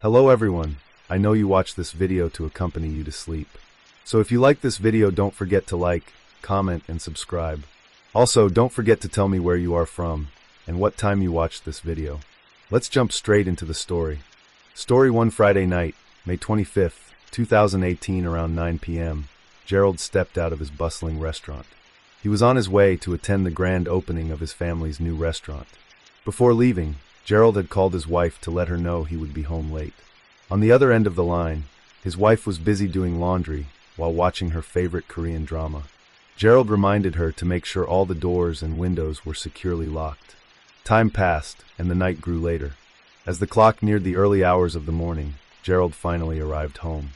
Hello everyone, I know you watch this video to accompany you to sleep. So if you like this video, don't forget to like, comment, and subscribe. Also, don't forget to tell me where you are from and what time you watched this video. Let's jump straight into the story. Story 1. Friday night, May 25th, 2018, around 9 p.m., Gerald stepped out of his bustling restaurant. He was on his way to attend the grand opening of his family's new restaurant. Before leaving, Gerald had called his wife to let her know he would be home late. On the other end of the line, his wife was busy doing laundry while watching her favorite Korean drama. Gerald reminded her to make sure all the doors and windows were securely locked. Time passed, and the night grew later. As the clock neared the early hours of the morning, Gerald finally arrived home.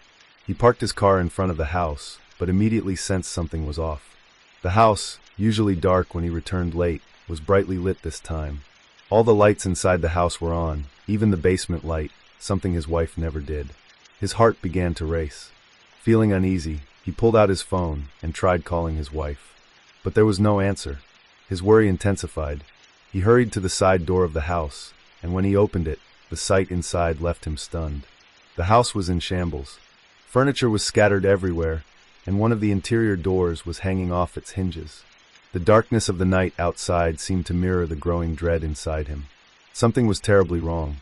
He parked his car in front of the house, but immediately sensed something was off. The house, usually dark when he returned late, was brightly lit this time. All the lights inside the house were on, even the basement light, something his wife never did. His heart began to race. Feeling uneasy, he pulled out his phone and tried calling his wife. But there was no answer. His worry intensified. He hurried to the side door of the house, and when he opened it, the sight inside left him stunned. The house was in shambles. Furniture was scattered everywhere, and one of the interior doors was hanging off its hinges. The darkness of the night outside seemed to mirror the growing dread inside him. Something was terribly wrong.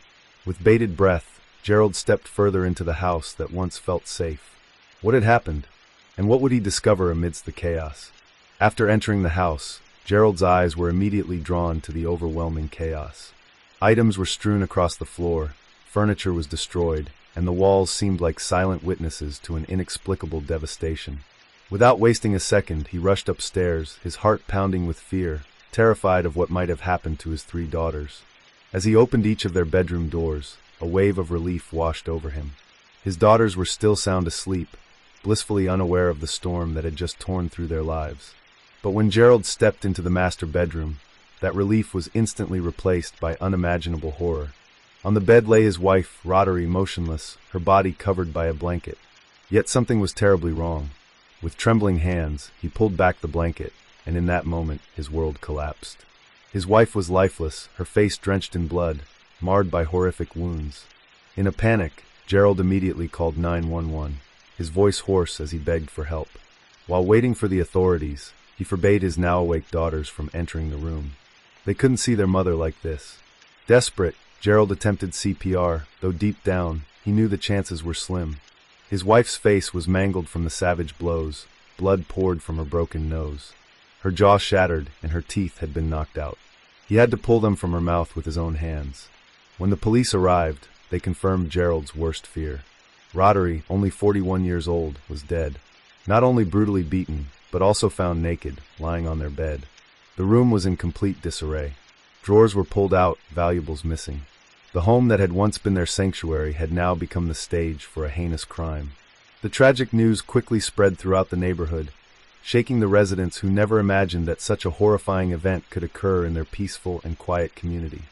With bated breath, Gerald stepped further into the house that once felt safe. What had happened? And what would he discover amidst the chaos? After entering the house, Gerald's eyes were immediately drawn to the overwhelming chaos. Items were strewn across the floor, furniture was destroyed, and the walls seemed like silent witnesses to an inexplicable devastation. Without wasting a second, he rushed upstairs, his heart pounding with fear, terrified of what might have happened to his 3 daughters. As he opened each of their bedroom doors, a wave of relief washed over him. His daughters were still sound asleep, blissfully unaware of the storm that had just torn through their lives. But when Gerald stepped into the master bedroom, that relief was instantly replaced by unimaginable horror. On the bed lay his wife, Roddery, motionless, her body covered by a blanket. Yet something was terribly wrong. With trembling hands, he pulled back the blanket, and in that moment, his world collapsed. His wife was lifeless, her face drenched in blood, marred by horrific wounds. In a panic, Gerald immediately called 911, his voice hoarse as he begged for help. While waiting for the authorities, he forbade his now-awake daughters from entering the room. They couldn't see their mother like this. Desperate, Gerald attempted CPR, though deep down, he knew the chances were slim. His wife's face was mangled from the savage blows, blood poured from her broken nose. Her jaw shattered, and her teeth had been knocked out. He had to pull them from her mouth with his own hands. When the police arrived, they confirmed Gerald's worst fear. Roddery, only 41 years old, was dead. Not only brutally beaten, but also found naked, lying on their bed. The room was in complete disarray. Drawers were pulled out, valuables missing. The home that had once been their sanctuary had now become the stage for a heinous crime. The tragic news quickly spread throughout the neighborhood, shaking the residents who never imagined that such a horrifying event could occur in their peaceful and quiet community.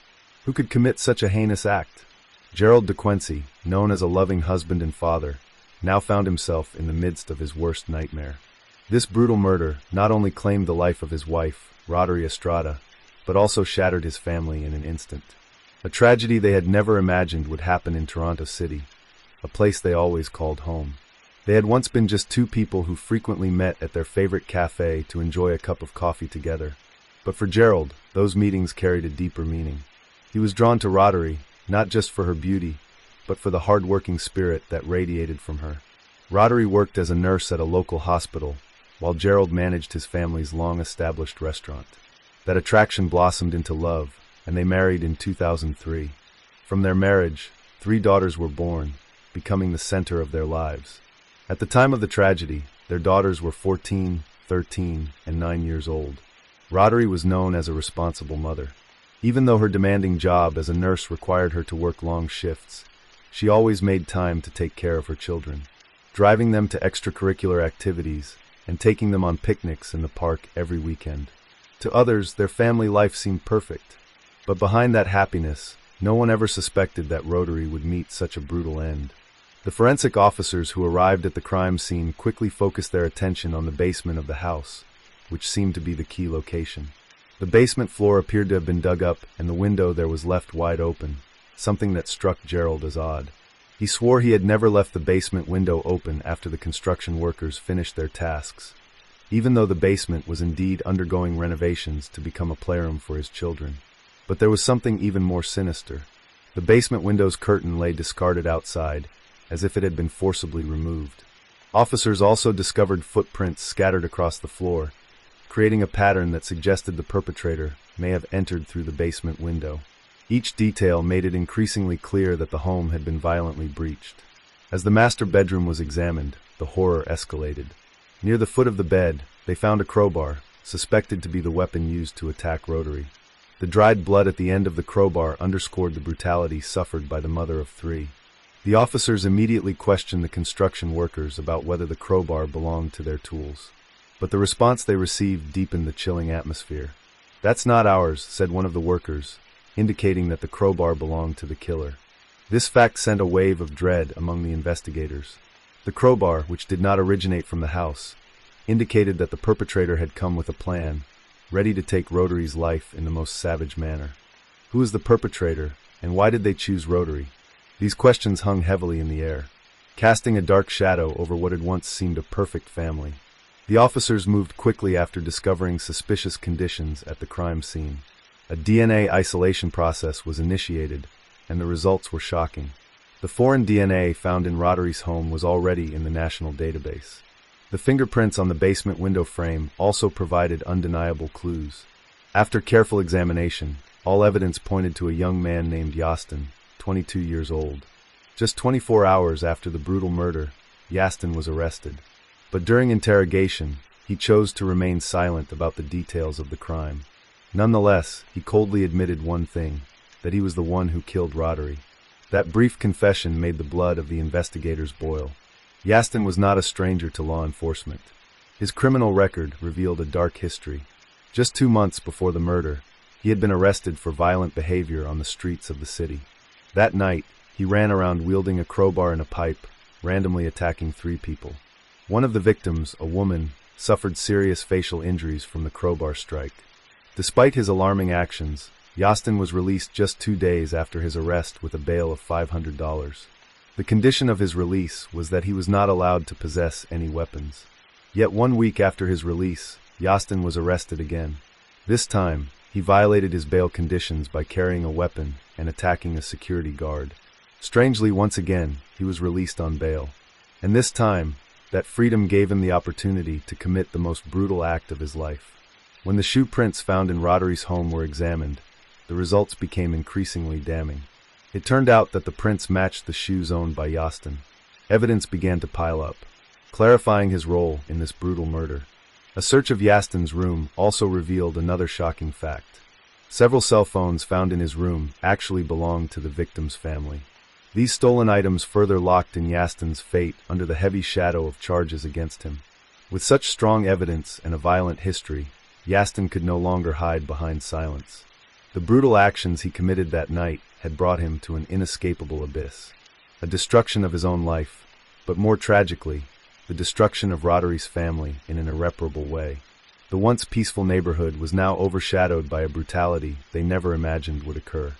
Who could commit such a heinous act? Gerald DeQuincy, known as a loving husband and father, now found himself in the midst of his worst nightmare. This brutal murder not only claimed the life of his wife, Roddery Estrada, but also shattered his family in an instant. A tragedy they had never imagined would happen in Toronto City, a place they always called home. They had once been just 2 people who frequently met at their favorite cafe to enjoy a cup of coffee together. But for Gerald, those meetings carried a deeper meaning. He was drawn to Roddery, not just for her beauty, but for the hard-working spirit that radiated from her. Roddery worked as a nurse at a local hospital, while Gerald managed his family's long-established restaurant. That attraction blossomed into love, and they married in 2003. From their marriage, 3 daughters were born, becoming the center of their lives. At the time of the tragedy, their daughters were 14, 13, and 9 years old. Roddery was known as a responsible mother. Even though her demanding job as a nurse required her to work long shifts, she always made time to take care of her children, driving them to extracurricular activities and taking them on picnics in the park every weekend. To others, their family life seemed perfect. But behind that happiness, no one ever suspected that Roddery would meet such a brutal end. The forensic officers who arrived at the crime scene quickly focused their attention on the basement of the house, which seemed to be the key location. The basement floor appeared to have been dug up, and the window there was left wide open, something that struck Gerald as odd. He swore he had never left the basement window open after the construction workers finished their tasks, even though the basement was indeed undergoing renovations to become a playroom for his children. But there was something even more sinister. The basement window's curtain lay discarded outside, as if it had been forcibly removed. Officers also discovered footprints scattered across the floor, creating a pattern that suggested the perpetrator may have entered through the basement window. Each detail made it increasingly clear that the home had been violently breached. As the master bedroom was examined, the horror escalated. Near the foot of the bed, they found a crowbar, suspected to be the weapon used to attack Rotary. The dried blood at the end of the crowbar underscored the brutality suffered by the mother of three. The officers immediately questioned the construction workers about whether the crowbar belonged to their tools. But the response they received deepened the chilling atmosphere. "That's not ours," said one of the workers, indicating that the crowbar belonged to the killer. This fact sent a wave of dread among the investigators. The crowbar, which did not originate from the house, indicated that the perpetrator had come with a plan, ready to take Rotary's life in the most savage manner. Who is the perpetrator, and why did they choose Rotary? These questions hung heavily in the air, casting a dark shadow over what had once seemed a perfect family. The officers moved quickly after discovering suspicious conditions at the crime scene. A DNA isolation process was initiated, and the results were shocking. The foreign DNA found in Rotary's home was already in the national database. The fingerprints on the basement window frame also provided undeniable clues. After careful examination, all evidence pointed to a young man named Yastin, 22 years old. Just 24 hours after the brutal murder, Yastin was arrested. But during interrogation, he chose to remain silent about the details of the crime. Nonetheless, he coldly admitted one thing, that he was the one who killed Rotary. That brief confession made the blood of the investigators boil. Yastin was not a stranger to law enforcement. His criminal record revealed a dark history. Just 2 months before the murder, he had been arrested for violent behavior on the streets of the city. That night, he ran around wielding a crowbar and a pipe, randomly attacking 3 people. One of the victims, a woman, suffered serious facial injuries from the crowbar strike. Despite his alarming actions, Yastin was released just 2 days after his arrest with a bail of $500. The condition of his release was that he was not allowed to possess any weapons. Yet 1 week after his release, Yastin was arrested again. This time, he violated his bail conditions by carrying a weapon and attacking a security guard. Strangely, once again, he was released on bail. And this time, that freedom gave him the opportunity to commit the most brutal act of his life. When the shoe prints found in Rotary's home were examined, the results became increasingly damning. It turned out that the prints matched the shoes owned by Yastin. Evidence began to pile up, clarifying his role in this brutal murder. A search of Yastin's room also revealed another shocking fact. Several cell phones found in his room actually belonged to the victim's family. These stolen items further locked in Yastin's fate under the heavy shadow of charges against him. With such strong evidence and a violent history, Yastin could no longer hide behind silence. The brutal actions he committed that night had brought him to an inescapable abyss. A destruction of his own life, but more tragically, the destruction of Rotary's family in an irreparable way. The once peaceful neighborhood was now overshadowed by a brutality they never imagined would occur.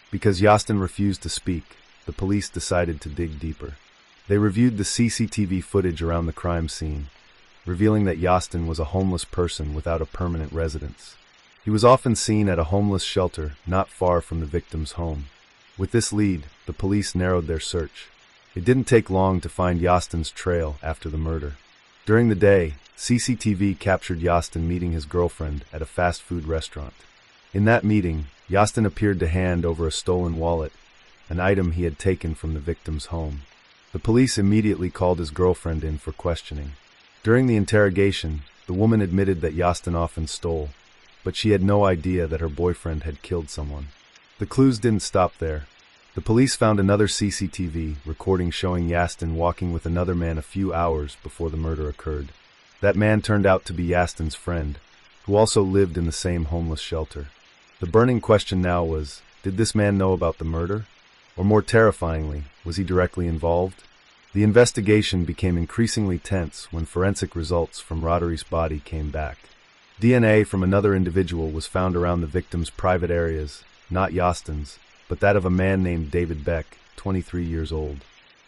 Because Yastin refused to speak, the police decided to dig deeper. They reviewed the CCTV footage around the crime scene, revealing that Yastin was a homeless person without a permanent residence. He was often seen at a homeless shelter not far from the victim's home. With this lead, the police narrowed their search. It didn't take long to find Yastin's trail after the murder. During the day, CCTV captured Yastin meeting his girlfriend at a fast food restaurant. In that meeting, Yastin appeared to hand over a stolen wallet, an item he had taken from the victim's home. The police immediately called his girlfriend in for questioning. During the interrogation, the woman admitted that Yastin often stole, but she had no idea that her boyfriend had killed someone. The clues didn't stop there. The police found another CCTV recording showing Yastin walking with another man a few hours before the murder occurred. That man turned out to be Yastin's friend, who also lived in the same homeless shelter. The burning question now was, did this man know about the murder? Or more terrifyingly, was he directly involved? The investigation became increasingly tense when forensic results from Rotary's body came back. DNA from another individual was found around the victim's private areas, not Yastin's, but that of a man named David Beck, 23 years old.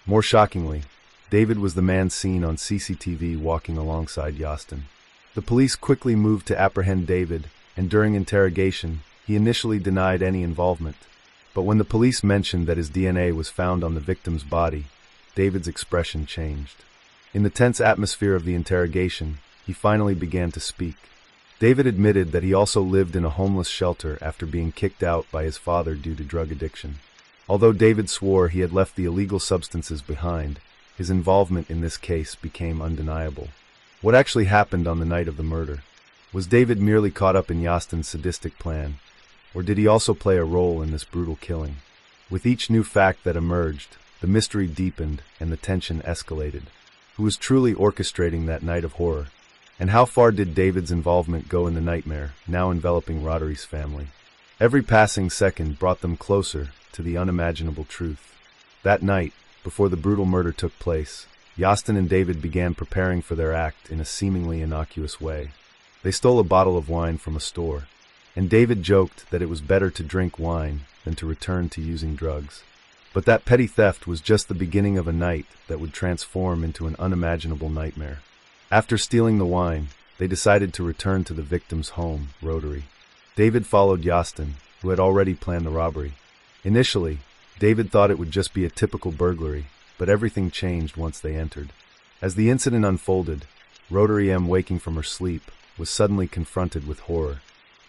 More shockingly, David was the man seen on CCTV walking alongside Yastin. The police quickly moved to apprehend David, and during interrogation, he initially denied any involvement. But when the police mentioned that his DNA was found on the victim's body, David's expression changed. In the tense atmosphere of the interrogation, he finally began to speak. David admitted that he also lived in a homeless shelter after being kicked out by his father due to drug addiction. Although David swore he had left the illegal substances behind, his involvement in this case became undeniable. What actually happened on the night of the murder? Was David merely caught up in Yastin's sadistic plan, or did he also play a role in this brutal killing? With each new fact that emerged, the mystery deepened and the tension escalated. Who was truly orchestrating that night of horror? And how far did David's involvement go in the nightmare, now enveloping Rothery's family? Every passing second brought them closer to the unimaginable truth. That night, before the brutal murder took place, Yastin and David began preparing for their act in a seemingly innocuous way. They stole a bottle of wine from a store, and David joked that it was better to drink wine than to return to using drugs. But that petty theft was just the beginning of a night that would transform into an unimaginable nightmare. After stealing the wine, they decided to return to the victim's home, Rothery. David followed Yastin, who had already planned the robbery. Initially, David thought it would just be a typical burglary, but everything changed once they entered. As the incident unfolded, Rothery M, waking from her sleep, was suddenly confronted with horror.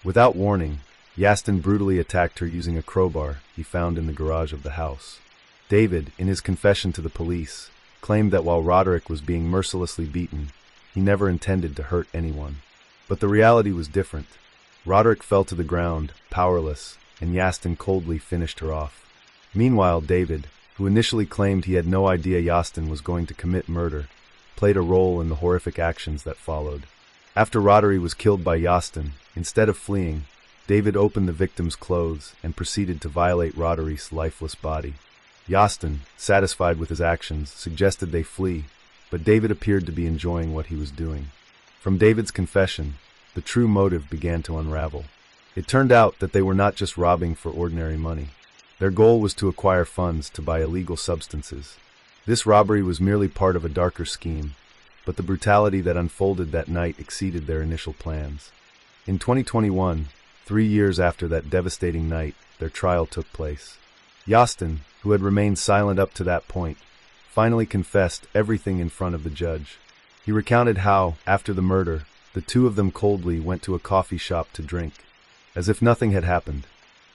Without warning, Yastin brutally attacked her using a crowbar he found in the garage of the house. David, in his confession to the police, claimed that while Roderick was being mercilessly beaten, he never intended to hurt anyone. But the reality was different. Roderick fell to the ground, powerless, and Yastin coldly finished her off. Meanwhile, David, who initially claimed he had no idea Yastin was going to commit murder, played a role in the horrific actions that followed. After Rothery was killed by Yastin, instead of fleeing, David opened the victim's clothes and proceeded to violate Rothery's lifeless body. Yastin, satisfied with his actions, suggested they flee, but David appeared to be enjoying what he was doing. From David's confession, the true motive began to unravel. It turned out that they were not just robbing for ordinary money. Their goal was to acquire funds to buy illegal substances. This robbery was merely part of a darker scheme, but the brutality that unfolded that night exceeded their initial plans. In 2021, 3 years after that devastating night, their trial took place. Yastin, who had remained silent up to that point, finally confessed everything in front of the judge. He recounted how, after the murder, the two of them coldly went to a coffee shop to drink, as if nothing had happened.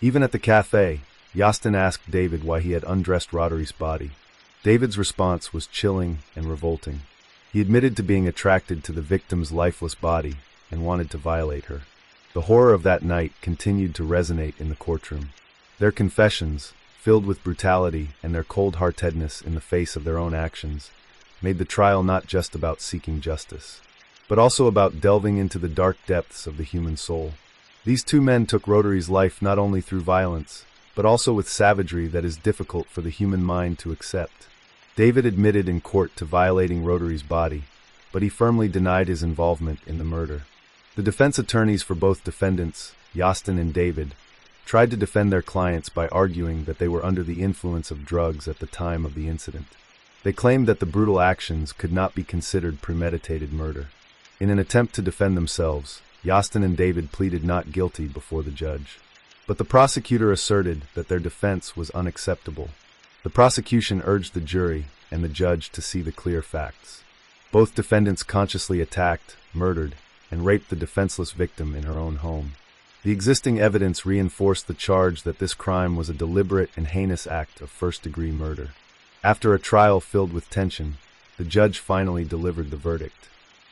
Even at the cafe, Yastin asked David why he had undressed Rothery's body. David's response was chilling and revolting. He admitted to being attracted to the victim's lifeless body and wanted to violate her. The horror of that night continued to resonate in the courtroom. Their confessions, filled with brutality and their cold-heartedness in the face of their own actions, made the trial not just about seeking justice, but also about delving into the dark depths of the human soul. These two men took Rothery's life not only through violence, but also with savagery that is difficult for the human mind to accept. David admitted in court to violating Rothery's body, but he firmly denied his involvement in the murder. The defense attorneys for both defendants, Yastin and David, tried to defend their clients by arguing that they were under the influence of drugs at the time of the incident. They claimed that the brutal actions could not be considered premeditated murder. In an attempt to defend themselves, Yastin and David pleaded not guilty before the judge. But the prosecutor asserted that their defense was unacceptable. The prosecution urged the jury and the judge to see the clear facts. Both defendants consciously attacked, murdered, and raped the defenseless victim in her own home. The existing evidence reinforced the charge that this crime was a deliberate and heinous act of first-degree murder. After a trial filled with tension, the judge finally delivered the verdict.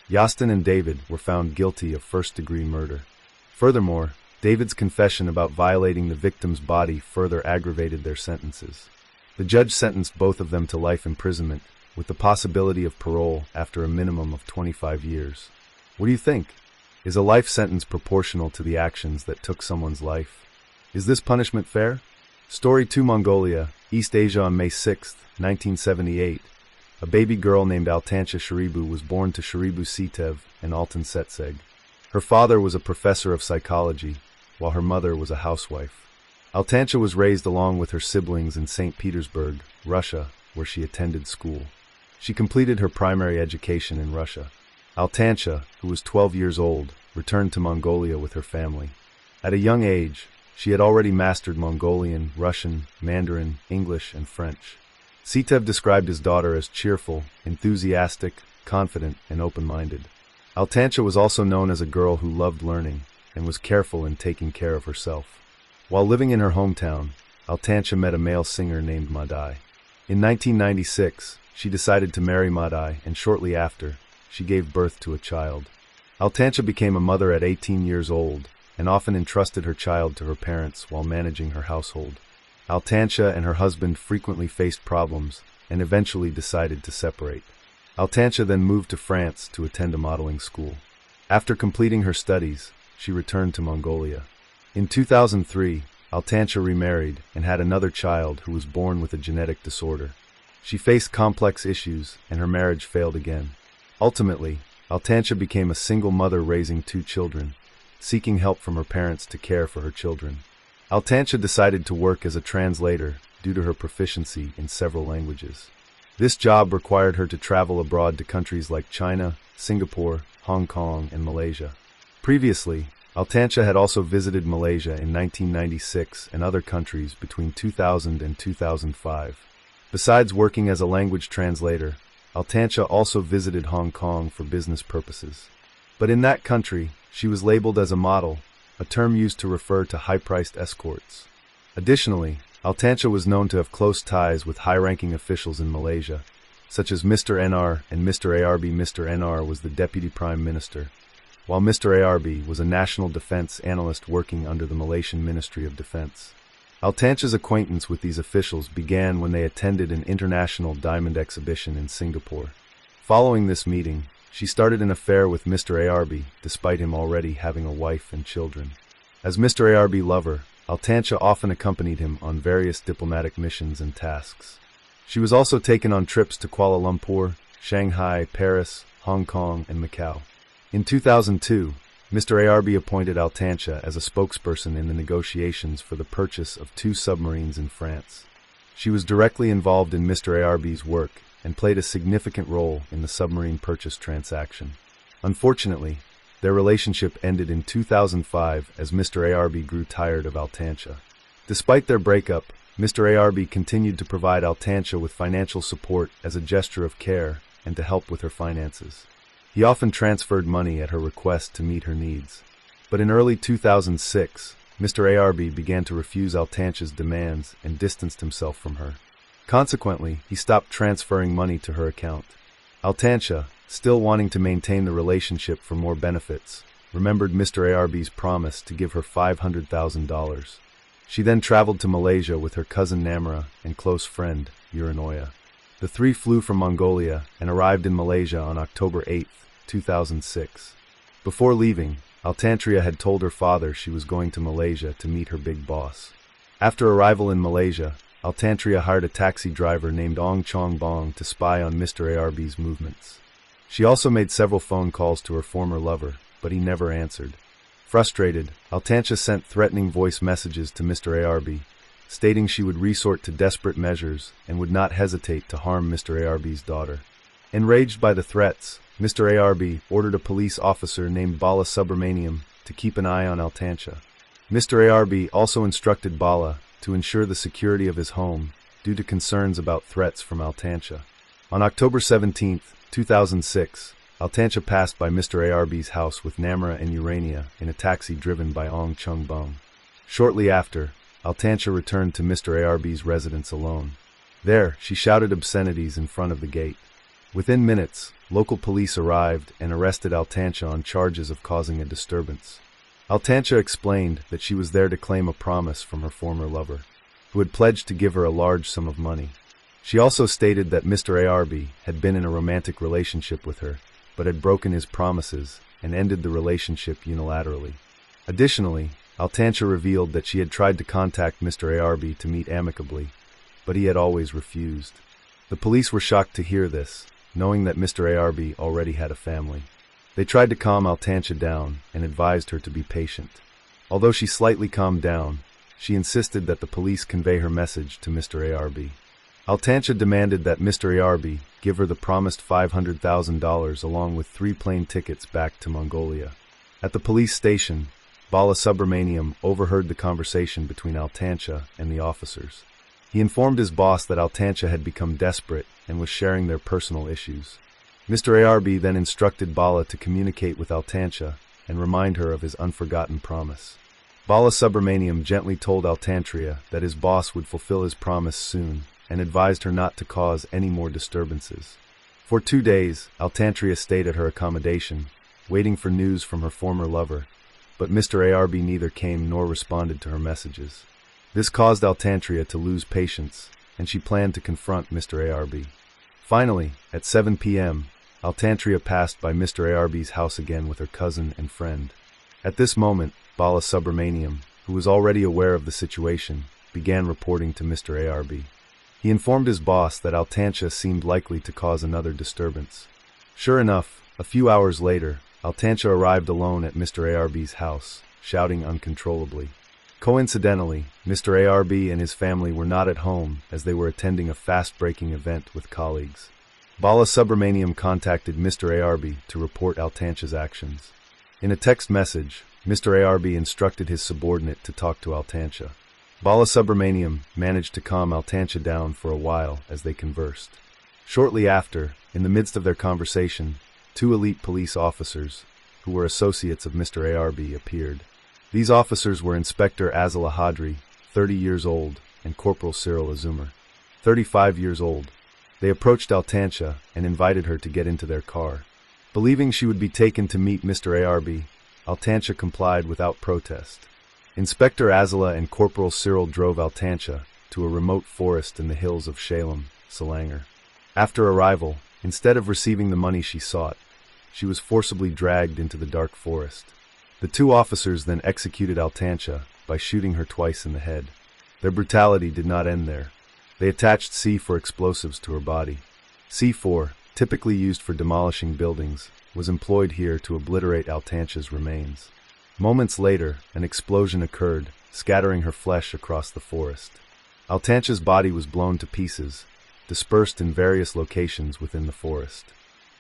Yastin and David were found guilty of first-degree murder. Furthermore, David's confession about violating the victim's body further aggravated their sentences. The judge sentenced both of them to life imprisonment, with the possibility of parole after a minimum of 25 years. What do you think? Is a life sentence proportional to the actions that took someone's life? Is this punishment fair? Story 2. Mongolia, East Asia. On May 6, 1978, a baby girl named Altansha Sharibu was born to Sharibu Sitev and Altan Setseg. Her father was a professor of psychology, while her mother was a housewife. Altansha was raised along with her siblings in St. Petersburg, Russia, where she attended school. She completed her primary education in Russia. Altancha, who was 12 years old, returned to Mongolia with her family. At a young age, she had already mastered Mongolian, Russian, Mandarin, English, and French. Sitev described his daughter as cheerful, enthusiastic, confident, and open-minded. Altancha was also known as a girl who loved learning and was careful in taking care of herself. While living in her hometown, Altancha met a male singer named Madai. In 1996, she decided to marry Madai, and shortly after, she gave birth to a child. Altancha became a mother at 18 years old and often entrusted her child to her parents while managing her household. Altancha and her husband frequently faced problems and eventually decided to separate. Altancha then moved to France to attend a modeling school. After completing her studies, she returned to Mongolia. In 2003, Altancha remarried and had another child who was born with a genetic disorder. She faced complex issues and her marriage failed again. Ultimately, Altancha became a single mother raising 2 children, seeking help from her parents to care for her children. Altancha decided to work as a translator due to her proficiency in several languages. This job required her to travel abroad to countries like China, Singapore, Hong Kong, and Malaysia. Previously, Altancha had also visited Malaysia in 1996 and other countries between 2000 and 2005. Besides working as a language translator, Altancha also visited Hong Kong for business purposes. But in that country, she was labeled as a model, a term used to refer to high-priced escorts. Additionally, Altancha was known to have close ties with high-ranking officials in Malaysia, such as Mr. NR and Mr. ARB. Mr. NR was the Deputy Prime Minister, while Mr. ARB was a national defense analyst working under the Malaysian Ministry of Defense. Altancha's acquaintance with these officials began when they attended an international diamond exhibition in Singapore. Following this meeting, she started an affair with Mr. ARB, despite him already having a wife and children. As Mr. ARB lover, Altancha often accompanied him on various diplomatic missions and tasks. She was also taken on trips to Kuala Lumpur, Shanghai, Paris, Hong Kong, and Macau. In 2002, Mr. ARB appointed Altancha as a spokesperson in the negotiations for the purchase of 2 submarines in France. She was directly involved in Mr. ARB's work and played a significant role in the submarine purchase transaction. Unfortunately, their relationship ended in 2005 as Mr. ARB grew tired of Altancha. Despite their breakup, Mr. ARB continued to provide Altancha with financial support as a gesture of care and to help with her finances. He often transferred money at her request to meet her needs. But in early 2006, Mr. ARB began to refuse Altancha's demands and distanced himself from her. Consequently, he stopped transferring money to her account. Altancha, still wanting to maintain the relationship for more benefits, remembered Mr. ARB's promise to give her $500,000. She then traveled to Malaysia with her cousin Namra and close friend, Uranoya. The 3 flew from Mongolia and arrived in Malaysia on October 8, 2006. Before leaving, Altancha had told her father she was going to Malaysia to meet her big boss. After arrival in Malaysia, Altancha hired a taxi driver named Ong Chong Bong to spy on Mr. ARB's movements. She also made several phone calls to her former lover, but he never answered. Frustrated, Altancha sent threatening voice messages to Mr. ARB, stating she would resort to desperate measures and would not hesitate to harm Mr. ARB's daughter. Enraged by the threats, Mr. ARB ordered a police officer named Bala Subramaniam to keep an eye on Altancha. Mr. ARB also instructed Bala to ensure the security of his home due to concerns about threats from Altancha. On October 17, 2006, Altancha passed by Mr. ARB's house with Namra and Urania in a taxi driven by Ong Chung Bung. Shortly after, Altancha returned to Mr. ARB's residence alone. There, she shouted obscenities in front of the gate. Within minutes, local police arrived and arrested Altancha on charges of causing a disturbance. Altancha explained that she was there to claim a promise from her former lover, who had pledged to give her a large sum of money. She also stated that Mr. ARB had been in a romantic relationship with her, but had broken his promises and ended the relationship unilaterally. Additionally, Altancha revealed that she had tried to contact Mr. ARB to meet amicably, but he had always refused. The police were shocked to hear this, knowing that Mr. ARB already had a family. They tried to calm Altancha down and advised her to be patient. Although she slightly calmed down, she insisted that the police convey her message to Mr. ARB. Altancha demanded that Mr. Arb give her the promised $500,000 along with 3 plane tickets back to Mongolia. At the police station, Balasubramaniam overheard the conversation between Altancha and the officers. He informed his boss that Altancha had become desperate and was sharing their personal issues. Mr. Arb then instructed Bala to communicate with Altancha and remind her of his unforgotten promise. Balasubramaniam gently told Altantra that his boss would fulfill his promise soon and advised her not to cause any more disturbances. For 2 days, Altantra stayed at her accommodation, waiting for news from her former lover, but Mr. Arb neither came nor responded to her messages. This caused Altantra to lose patience, and she planned to confront Mr. Arb. Finally, at 7 p.m., Altantra passed by Mr. Arb's house again with her cousin and friend. At this moment, Balasubramaniam, who was already aware of the situation, began reporting to Mr. Arb. He informed his boss that Altancha seemed likely to cause another disturbance. Sure enough, a few hours later, Altancha arrived alone at Mr. Arb's house, shouting uncontrollably. Coincidentally, Mr. Arb and his family were not at home as they were attending a fast-breaking event with colleagues. Balasubramaniam contacted Mr. Arb to report Altancha's actions. In a text message, Mr. Arb instructed his subordinate to talk to Altancha. Balasubramaniam managed to calm Altancha down for a while as they conversed. Shortly after, in the midst of their conversation, 2 elite police officers, who were associates of Mr. Arb, appeared. These officers were Inspector Azala Hadri, 30 years old, and Corporal Cyril Azumar, 35 years old. They approached Altancha and invited her to get into their car. Believing she would be taken to meet Mr. Arb, Altancha complied without protest. Inspector Azala and Corporal Cyril drove Altancha to a remote forest in the hills of Shalem, Selangor. After arrival, instead of receiving the money she sought, she was forcibly dragged into the dark forest. The 2 officers then executed Altancha by shooting her twice in the head. Their brutality did not end there. They attached C4 explosives to her body. C4, typically used for demolishing buildings, was employed here to obliterate Altancha's remains. Moments later, an explosion occurred, scattering her flesh across the forest. Altancha's body was blown to pieces, dispersed in various locations within the forest.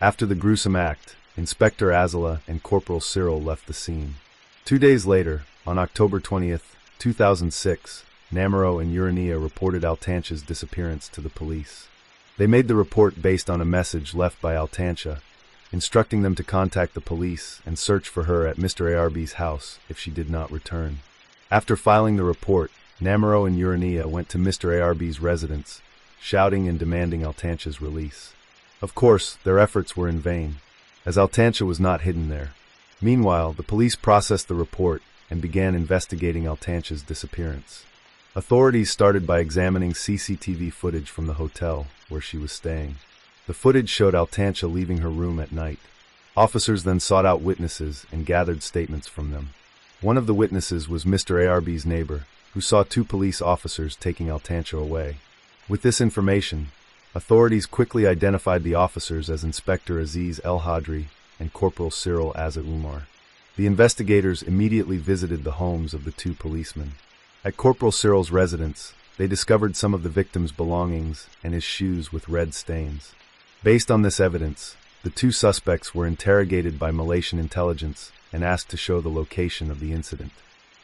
After the gruesome act, Inspector Azala and Corporal Cyril left the scene. 2 days later, on October 20th, 2006, Namaro and Urania reported Altancha's disappearance to the police. They made the report based on a message left by Altancha, instructing them to contact the police and search for her at Mr. Arb's house if she did not return. After filing the report, Namaro and Urania went to Mr. Arb's residence, shouting and demanding Altancha's release. Of course, their efforts were in vain, as Altancha was not hidden there. Meanwhile, the police processed the report and began investigating Altancha's disappearance. Authorities started by examining CCTV footage from the hotel where she was staying. The footage showed Altancha leaving her room at night. Officers then sought out witnesses and gathered statements from them. One of the witnesses was Mr. Arb's neighbor, who saw 2 police officers taking Altancha away. With this information, authorities quickly identified the officers as Inspector Aziz El Hadri and Corporal Cyril Azumar. The investigators immediately visited the homes of the 2 policemen. At Corporal Cyril's residence, they discovered some of the victim's belongings and his shoes with red stains. Based on this evidence, the 2 suspects were interrogated by Malaysian intelligence and asked to show the location of the incident.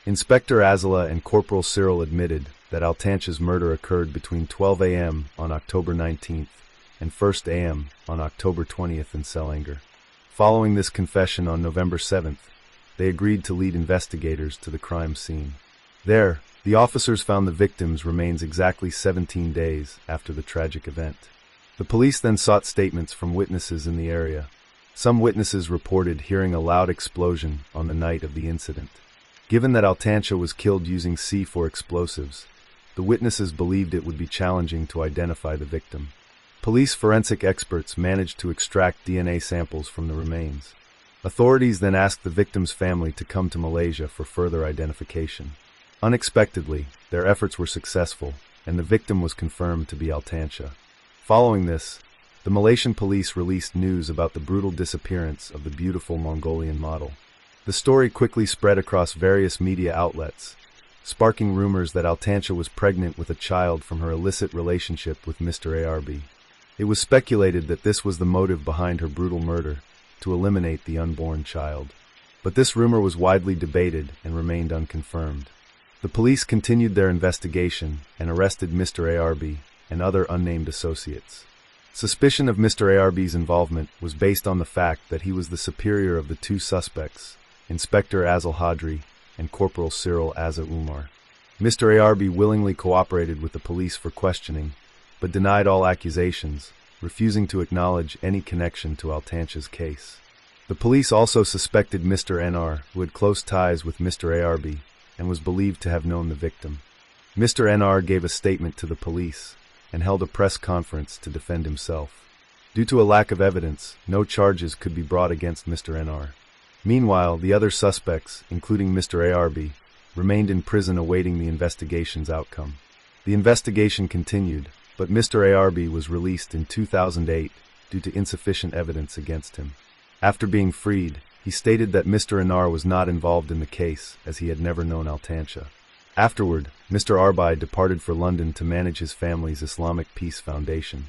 Inspector Azala and Corporal Cyril admitted that Altancha's murder occurred between 12 a.m. on October 19th and 1 a.m. on October 20th in Selangor. Following this confession on November 7th, they agreed to lead investigators to the crime scene. There, the officers found the victim's remains exactly 17 days after the tragic event. The police then sought statements from witnesses in the area. Some witnesses reported hearing a loud explosion on the night of the incident. Given that Altancha was killed using C4 explosives, the witnesses believed it would be challenging to identify the victim. Police forensic experts managed to extract DNA samples from the remains. Authorities then asked the victim's family to come to Malaysia for further identification. Unexpectedly, their efforts were successful, and the victim was confirmed to be Altancha. Following this, the Malaysian police released news about the brutal disappearance of the beautiful Mongolian model. The story quickly spread across various media outlets, sparking rumors that Altantia was pregnant with a child from her illicit relationship with Mr. ARB. It was speculated that this was the motive behind her brutal murder, to eliminate the unborn child. But this rumor was widely debated and remained unconfirmed. The police continued their investigation and arrested Mr. ARB and other unnamed associates. Suspicion of Mr. ARB's involvement was based on the fact that he was the superior of the two suspects, Inspector Azal Hadri and Corporal Cyril Azza Umar. Mr. ARB willingly cooperated with the police for questioning, but denied all accusations, refusing to acknowledge any connection to Altantia's case. The police also suspected Mr. NR, who had close ties with Mr. ARB and was believed to have known the victim. Mr. NR gave a statement to the police and held a press conference to defend himself. Due to a lack of evidence, no charges could be brought against Mr. NR. Meanwhile, the other suspects, including Mr. ARB, remained in prison awaiting the investigation's outcome. The investigation continued, but Mr. ARB was released in 2008 due to insufficient evidence against him. After being freed, he stated that Mr. NR was not involved in the case, as he had never known Altantia. Afterward, Mr. Arbai departed for London to manage his family's Islamic Peace Foundation.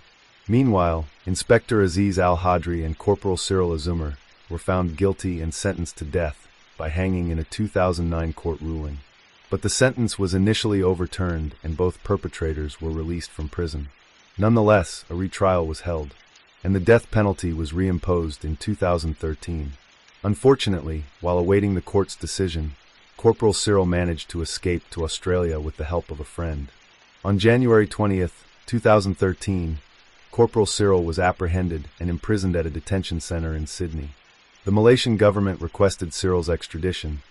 Meanwhile, Inspector Aziz al-Hadri and Corporal Cyril Azumar were found guilty and sentenced to death by hanging in a 2009 court ruling. But the sentence was initially overturned and both perpetrators were released from prison. Nonetheless, a retrial was held, and the death penalty was reimposed in 2013. Unfortunately, while awaiting the court's decision, Corporal Cyril managed to escape to Australia with the help of a friend. On January 20, 2013, Corporal Cyril was apprehended and imprisoned at a detention center in Sydney. The Malaysian government requested Cyril's extradition,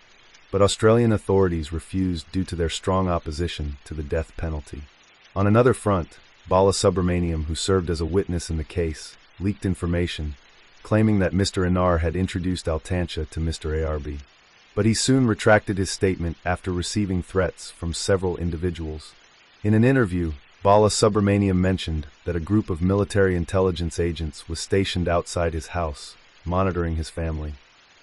but Australian authorities refused due to their strong opposition to the death penalty. On another front, Bala Subramaniam, who served as a witness in the case, leaked information, claiming that Mr. Anar had introduced Altantia to Mr. ARB. But he soon retracted his statement after receiving threats from several individuals. In an interview, Bala Subramaniam mentioned that a group of military intelligence agents was stationed outside his house, monitoring his family.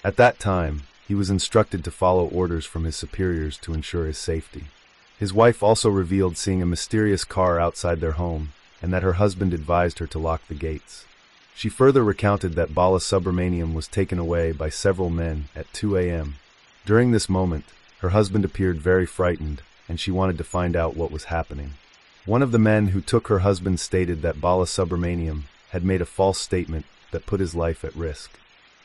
At that time, he was instructed to follow orders from his superiors to ensure his safety. His wife also revealed seeing a mysterious car outside their home, and that her husband advised her to lock the gates. She further recounted that Bala Subramaniam was taken away by several men at 2 a.m. During this moment, her husband appeared very frightened, and she wanted to find out what was happening. One of the men who took her husband stated that Bala Subramaniam had made a false statement that put his life at risk.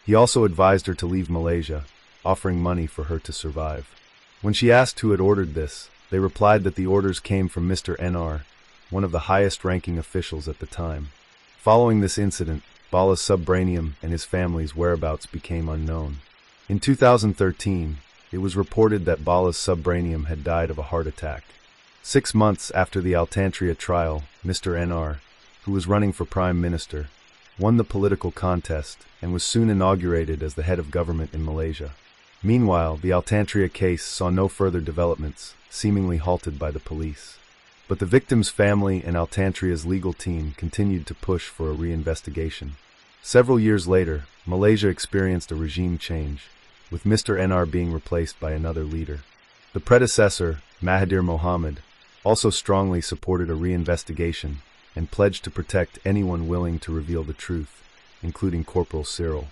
He also advised her to leave Malaysia, offering money for her to survive. When she asked who had ordered this, they replied that the orders came from Mr. NR, one of the highest-ranking officials at the time. Following this incident, Bala Subramaniam and his family's whereabouts became unknown. In 2013, it was reported that Bala Subramaniam had died of a heart attack. 6 months after the Altantia trial, Mr. NR, who was running for Prime Minister, won the political contest and was soon inaugurated as the head of government in Malaysia. Meanwhile, the Altantia case saw no further developments, seemingly halted by the police. But the victim's family and Altantria's legal team continued to push for a reinvestigation. Several years later, Malaysia experienced a regime change, with Mr. NR being replaced by another leader. The predecessor, Mahathir Mohamad, also strongly supported a reinvestigation and pledged to protect anyone willing to reveal the truth, including Corporal Cyril,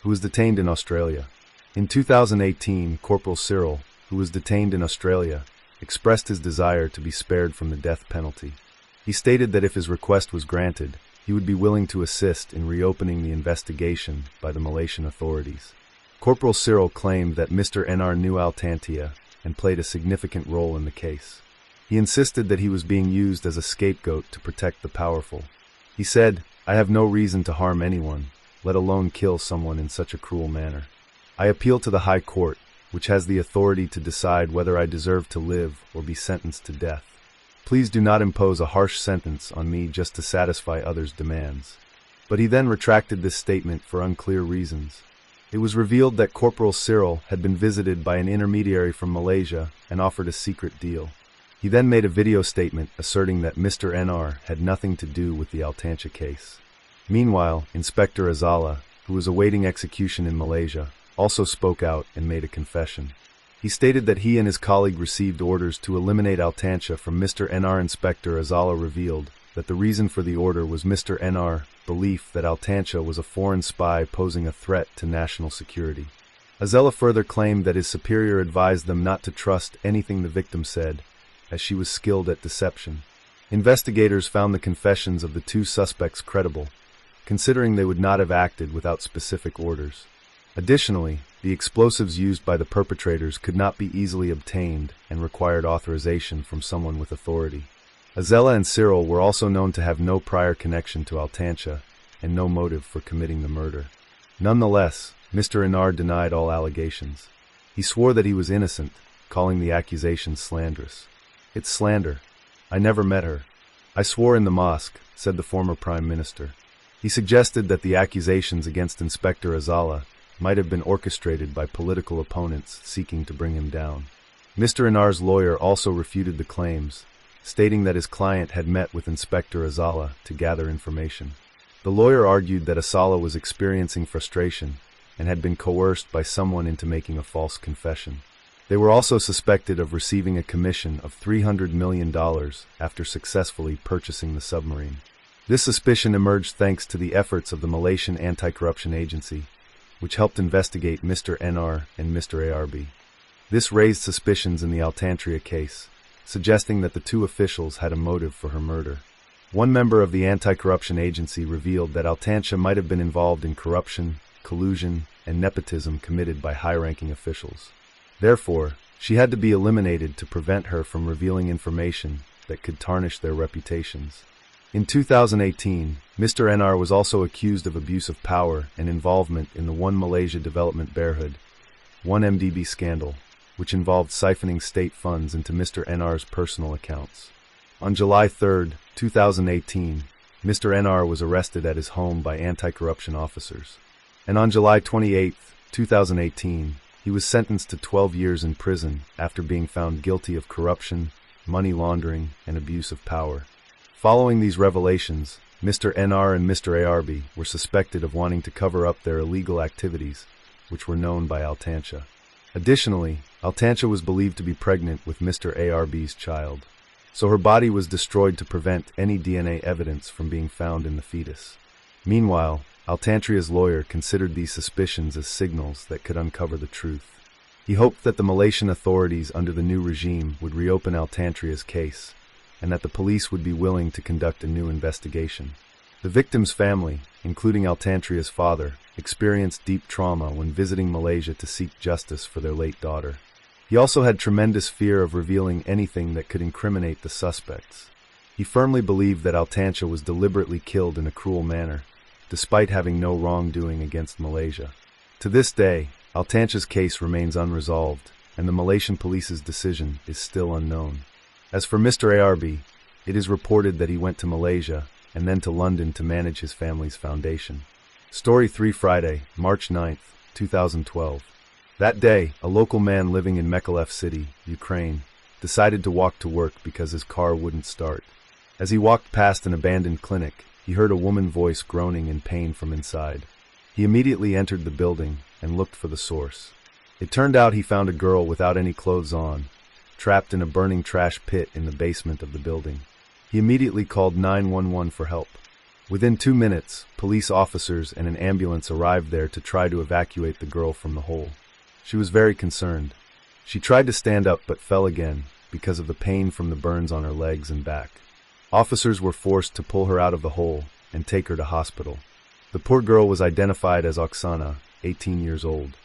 who was detained in Australia. In 2018, Corporal Cyril, who was detained in Australia, expressed his desire to be spared from the death penalty. He stated that if his request was granted, he would be willing to assist in reopening the investigation by the Malaysian authorities. Corporal Cyril claimed that Mr. NR knew Altantia and played a significant role in the case. He insisted that he was being used as a scapegoat to protect the powerful. He said, "I have no reason to harm anyone, let alone kill someone in such a cruel manner. I appeal to the High Court, which has the authority to decide whether I deserve to live or be sentenced to death. Please do not impose a harsh sentence on me just to satisfy others' demands." But he then retracted this statement for unclear reasons. It was revealed that Corporal Cyril had been visited by an intermediary from Malaysia and offered a secret deal. He then made a video statement asserting that Mr. NR had nothing to do with the Altantia case. Meanwhile, Inspector Azala, who was awaiting execution in Malaysia, also spoke out and made a confession. He stated that he and his colleague received orders to eliminate Altancha from Mr. NR. Inspector Azala revealed that the reason for the order was Mr. NR. Belief that Altancha was a foreign spy posing a threat to national security. Azala further claimed that his superior advised them not to trust anything the victim said, as she was skilled at deception. Investigators found the confessions of the two suspects credible, considering they would not have acted without specific orders. Additionally, the explosives used by the perpetrators could not be easily obtained and required authorization from someone with authority. Azela and Cyril were also known to have no prior connection to Altancha and no motive for committing the murder. Nonetheless, Mr. Inar denied all allegations. He swore that he was innocent, calling the accusations slanderous. "It's slander. I never met her. I swore in the mosque," said the former Prime Minister. He suggested that the accusations against Inspector Azala might have been orchestrated by political opponents seeking to bring him down. Mr. Inar's lawyer also refuted the claims, stating that his client had met with Inspector Azala to gather information. The lawyer argued that Azala was experiencing frustration and had been coerced by someone into making a false confession. They were also suspected of receiving a commission of $300 million after successfully purchasing the submarine. This suspicion emerged thanks to the efforts of the Malaysian Anti-Corruption Agency, which helped investigate Mr. NR and Mr. ARB. This raised suspicions in the Altantra case, suggesting that the two officials had a motive for her murder. One member of the Anti-Corruption Agency revealed that Altancha might have been involved in corruption, collusion, and nepotism committed by high-ranking officials. Therefore, she had to be eliminated to prevent her from revealing information that could tarnish their reputations. In 2018, Mr. NR was also accused of abuse of power and involvement in the One Malaysia Development Berhad, 1MDB scandal, which involved siphoning state funds into Mr. NR's personal accounts. On July 3, 2018, Mr. NR was arrested at his home by anti-corruption officers. And on July 28, 2018, he was sentenced to 12 years in prison after being found guilty of corruption, money laundering, and abuse of power. Following these revelations, Mr. NR and Mr. ARB were suspected of wanting to cover up their illegal activities, which were known by Altancha. Additionally, Altancha was believed to be pregnant with Mr. ARB's child, so her body was destroyed to prevent any DNA evidence from being found in the fetus. Meanwhile, Altantria's lawyer considered these suspicions as signals that could uncover the truth. He hoped that the Malaysian authorities under the new regime would reopen Altantria's case, and that the police would be willing to conduct a new investigation. The victim's family, including Altantria's father, experienced deep trauma when visiting Malaysia to seek justice for their late daughter. He also had tremendous fear of revealing anything that could incriminate the suspects. He firmly believed that Altancha was deliberately killed in a cruel manner, despite having no wrongdoing against Malaysia. To this day, Altancha's case remains unresolved, and the Malaysian police's decision is still unknown. As for Mr. ARB, it is reported that he went to Malaysia and then to London to manage his family's foundation. Story 3 Friday, March 9, 2012. That day, a local man living in Mykolaiv City, Ukraine, decided to walk to work because his car wouldn't start. As he walked past an abandoned clinic, he heard a woman's voice groaning in pain from inside. He immediately entered the building and looked for the source. It turned out he found a girl without any clothes on, trapped in a burning trash pit in the basement of the building. He immediately called 911 for help. Within 2 minutes, police officers and an ambulance arrived there to try to evacuate the girl from the hole. She was very concerned. She tried to stand up but fell again because of the pain from the burns on her legs and back. Officers were forced to pull her out of the hole and take her to hospital. The poor girl was identified as Oksana, 18 years old.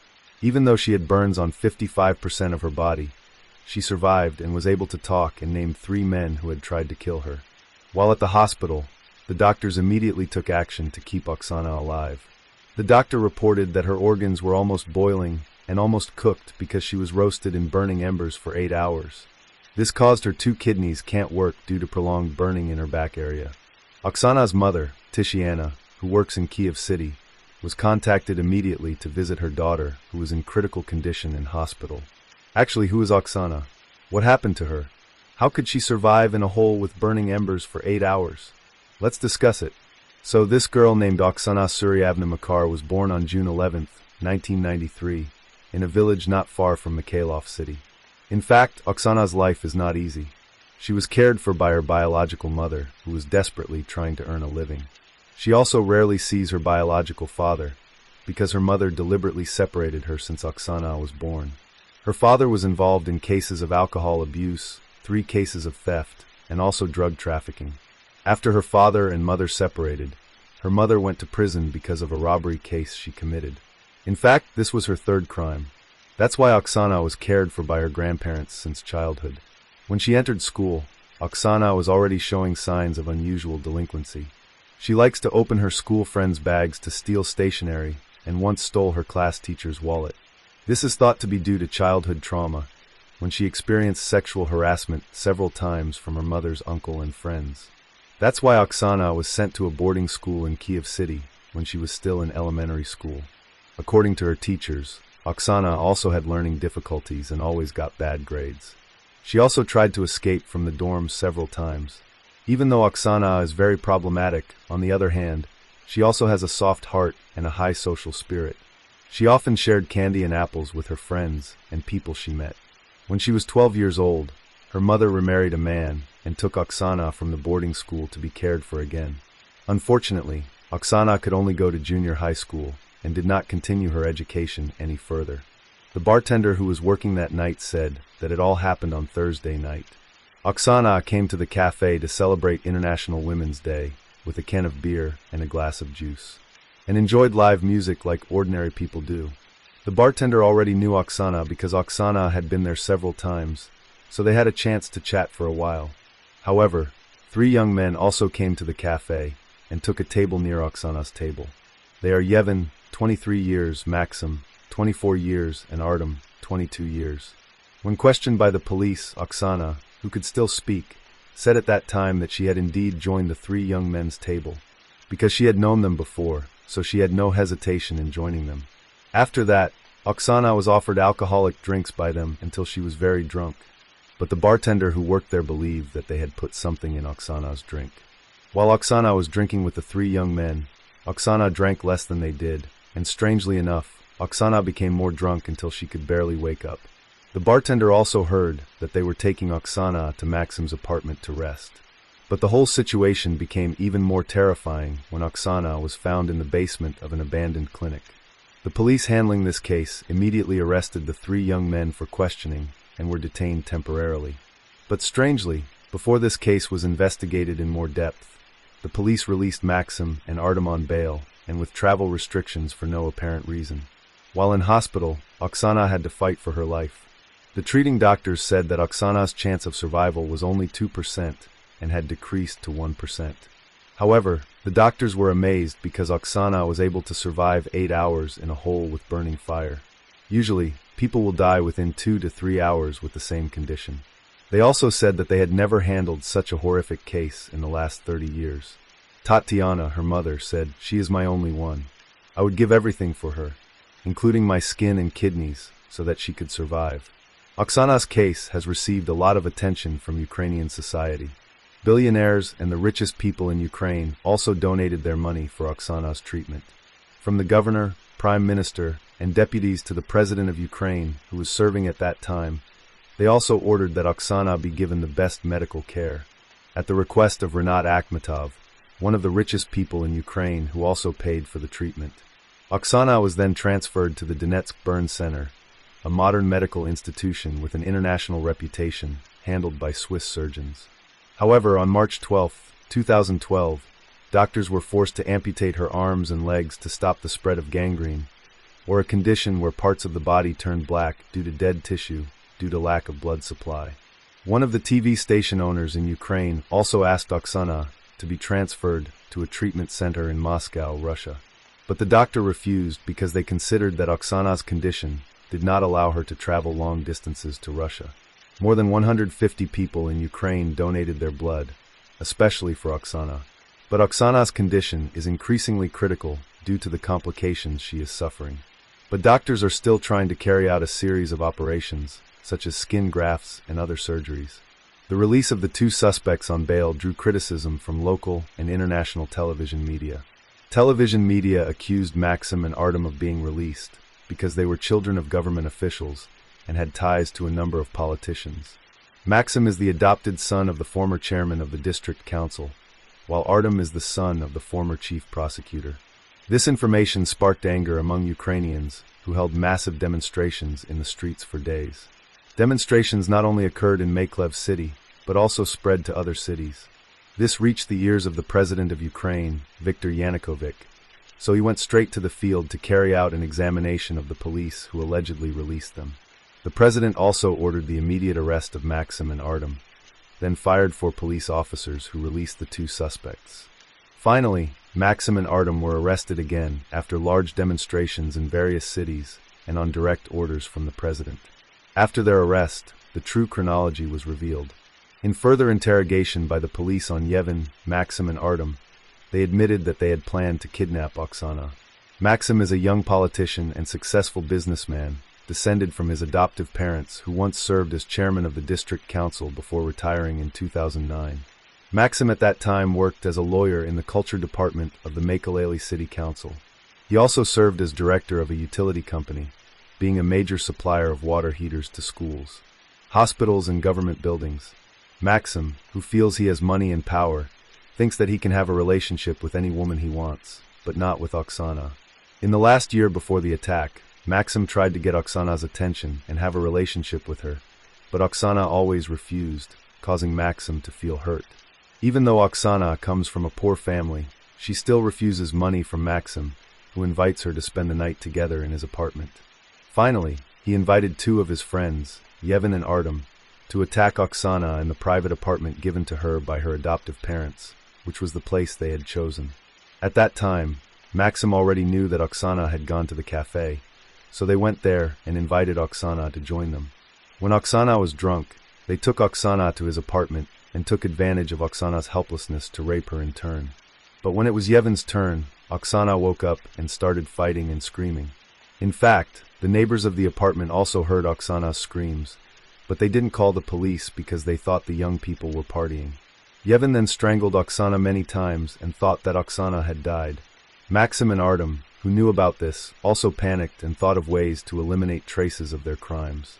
Even though she had burns on 55% of her body, she survived and was able to talk and named 3 men who had tried to kill her. While at the hospital, the doctors immediately took action to keep Oksana alive. The doctor reported that her organs were almost boiling and almost cooked because she was roasted in burning embers for 8 hours. This caused her 2 kidneys can't work due to prolonged burning in her back area. Oksana's mother, Tishiana, who works in Kiev City, was contacted immediately to visit her daughter, who was in critical condition in hospital. Actually, who is Oksana? What happened to her? How could she survive in a hole with burning embers for 8 hours? Let's discuss it. So this girl named Oksana Suryavna Makar was born on June 11, 1993, in a village not far from Mikhailov city. In fact, Oksana's life is not easy. She was cared for by her biological mother, who was desperately trying to earn a living. She also rarely sees her biological father, because her mother deliberately separated her since Oksana was born. Her father was involved in cases of alcohol abuse, 3 cases of theft, and also drug trafficking. After her father and mother separated, her mother went to prison because of a robbery case she committed. In fact, this was her 3rd crime. That's why Oksana was cared for by her grandparents since childhood. When she entered school, Oksana was already showing signs of unusual delinquency. She likes to open her school friends' bags to steal stationery, and once stole her class teacher's wallet. This is thought to be due to childhood trauma, when she experienced sexual harassment several times from her mother's uncle and friends. That's why Oksana was sent to a boarding school in Kiev City when she was still in elementary school. According to her teachers, Oksana also had learning difficulties and always got bad grades. She also tried to escape from the dorms several times. Even though Oksana is very problematic, on the other hand, she also has a soft heart and a high social spirit. She often shared candy and apples with her friends and people she met. When she was 12 years old, her mother remarried a man and took Oksana from the boarding school to be cared for again. Unfortunately, Oksana could only go to junior high school and did not continue her education any further. The bartender who was working that night said that it all happened on Thursday night. Oksana came to the cafe to celebrate International Women's Day with a can of beer and a glass of juice, and enjoyed live music like ordinary people do. The bartender already knew Oksana because Oksana had been there several times, so they had a chance to chat for a while. However, 3 young men also came to the cafe and took a table near Oksana's table. They are Yevon, 23 years, Maxim, 24 years, and Artem, 22 years. When questioned by the police, Oksana, who could still speak, said at that time that she had indeed joined the 3 young men's table, because she had known them before, so she had no hesitation in joining them. After that, Oksana was offered alcoholic drinks by them until she was very drunk, but the bartender who worked there believed that they had put something in Oksana's drink. While Oksana was drinking with the 3 young men, Oksana drank less than they did, and strangely enough, Oksana became more drunk until she could barely wake up. The bartender also heard that they were taking Oksana to Maxim's apartment to rest. But the whole situation became even more terrifying when Oksana was found in the basement of an abandoned clinic. The police handling this case immediately arrested the 3 young men for questioning and were detained temporarily. But strangely, before this case was investigated in more depth, the police released Maxim and Artem on bail and with travel restrictions for no apparent reason. While in hospital, Oksana had to fight for her life. The treating doctors said that Oksana's chance of survival was only 2% and had decreased to 1%. However, the doctors were amazed because Oksana was able to survive 8 hours in a hole with burning fire. Usually, people will die within 2 to 3 hours with the same condition. They also said that they had never handled such a horrific case in the last 30 years. Tatiana, her mother, said, "She is my only one. I would give everything for her, including my skin and kidneys, so that she could survive." Oksana's case has received a lot of attention from Ukrainian society. Billionaires and the richest people in Ukraine also donated their money for Oksana's treatment. From the governor, prime minister, and deputies to the president of Ukraine, who was serving at that time, they also ordered that Oksana be given the best medical care, at the request of Rinat Akhmetov, one of the richest people in Ukraine who also paid for the treatment. Oksana was then transferred to the Donetsk Burn Center, a modern medical institution with an international reputation, handled by Swiss surgeons. However, on March 12, 2012, doctors were forced to amputate her arms and legs to stop the spread of gangrene, or a condition where parts of the body turned black due to dead tissue due to lack of blood supply. One of the TV station owners in Ukraine also asked Oksana to be transferred to a treatment center in Moscow, Russia. But the doctor refused because they considered that Oksana's condition did not allow her to travel long distances to Russia. More than 150 people in Ukraine donated their blood, especially for Oksana. But Oksana's condition is increasingly critical due to the complications she is suffering. But doctors are still trying to carry out a series of operations, such as skin grafts and other surgeries. The release of the 2 suspects on bail drew criticism from local and international television media. Television media accused Maxim and Artem of being released because they were children of government officials and had ties to a number of politicians. Maxim is the adopted son of the former chairman of the district council, while Artem is the son of the former chief prosecutor. This information sparked anger among Ukrainians, who held massive demonstrations in the streets for days. Demonstrations not only occurred in Mykolaiv city, but also spread to other cities. This reached the ears of the president of Ukraine, Viktor Yanukovych, so he went straight to the field to carry out an examination of the police who allegedly released them. The president also ordered the immediate arrest of Maxim and Artem, then fired 4 police officers who released the 2 suspects. Finally, Maxim and Artem were arrested again after large demonstrations in various cities and on direct orders from the president. After their arrest, the true chronology was revealed. In further interrogation by the police on Yevhen, Maxim, and Artem, they admitted that they had planned to kidnap Oksana. Maxim is a young politician and successful businessman, descended from his adoptive parents who once served as chairman of the district council before retiring in 2009. Maxim at that time worked as a lawyer in the culture department of the Mykolaiv City Council. He also served as director of a utility company, being a major supplier of water heaters to schools, hospitals, and government buildings. Maxim, who feels he has money and power, thinks that he can have a relationship with any woman he wants, but not with Oksana. In the last year before the attack, Maxim tried to get Oksana's attention and have a relationship with her, but Oksana always refused, causing Maxim to feel hurt. Even though Oksana comes from a poor family, she still refuses money from Maxim, who invites her to spend the night together in his apartment. Finally, he invited 2 of his friends, Yevhen and Artem, to attack Oksana in the private apartment given to her by her adoptive parents, which was the place they had chosen. At that time, Maxim already knew that Oksana had gone to the cafe, so they went there and invited Oksana to join them. When Oksana was drunk, they took Oksana to his apartment and took advantage of Oksana's helplessness to rape her in turn. But when it was Yevhen's turn, Oksana woke up and started fighting and screaming. In fact, the neighbors of the apartment also heard Oksana's screams, but they didn't call the police because they thought the young people were partying. Yevhen then strangled Oksana many times and thought that Oksana had died. Maxim and Artem, who knew about this, also panicked and thought of ways to eliminate traces of their crimes.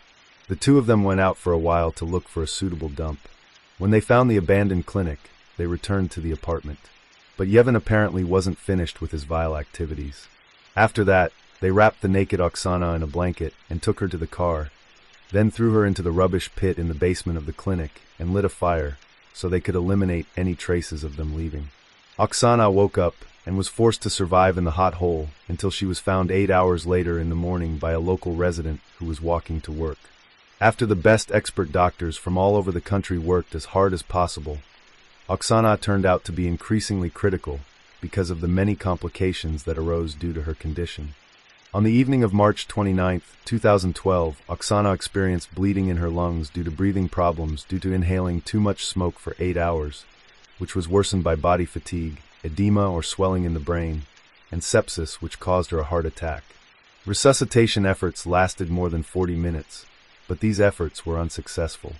The 2 of them went out for a while to look for a suitable dump. When they found the abandoned clinic, they returned to the apartment. But Yevhen apparently wasn't finished with his vile activities. After that, they wrapped the naked Oksana in a blanket and took her to the car, then threw her into the rubbish pit in the basement of the clinic and lit a fire so they could eliminate any traces of them leaving. Oksana woke up and was forced to survive in the hot hole until she was found 8 hours later in the morning by a local resident who was walking to work. After the best expert doctors from all over the country worked as hard as possible, Oksana turned out to be increasingly critical because of the many complications that arose due to her condition. On the evening of March 29, 2012, Oksana experienced bleeding in her lungs due to breathing problems due to inhaling too much smoke for 8 hours, which was worsened by body fatigue, edema or swelling in the brain, and sepsis, which caused her a heart attack. Resuscitation efforts lasted more than 40 minutes, but these efforts were unsuccessful.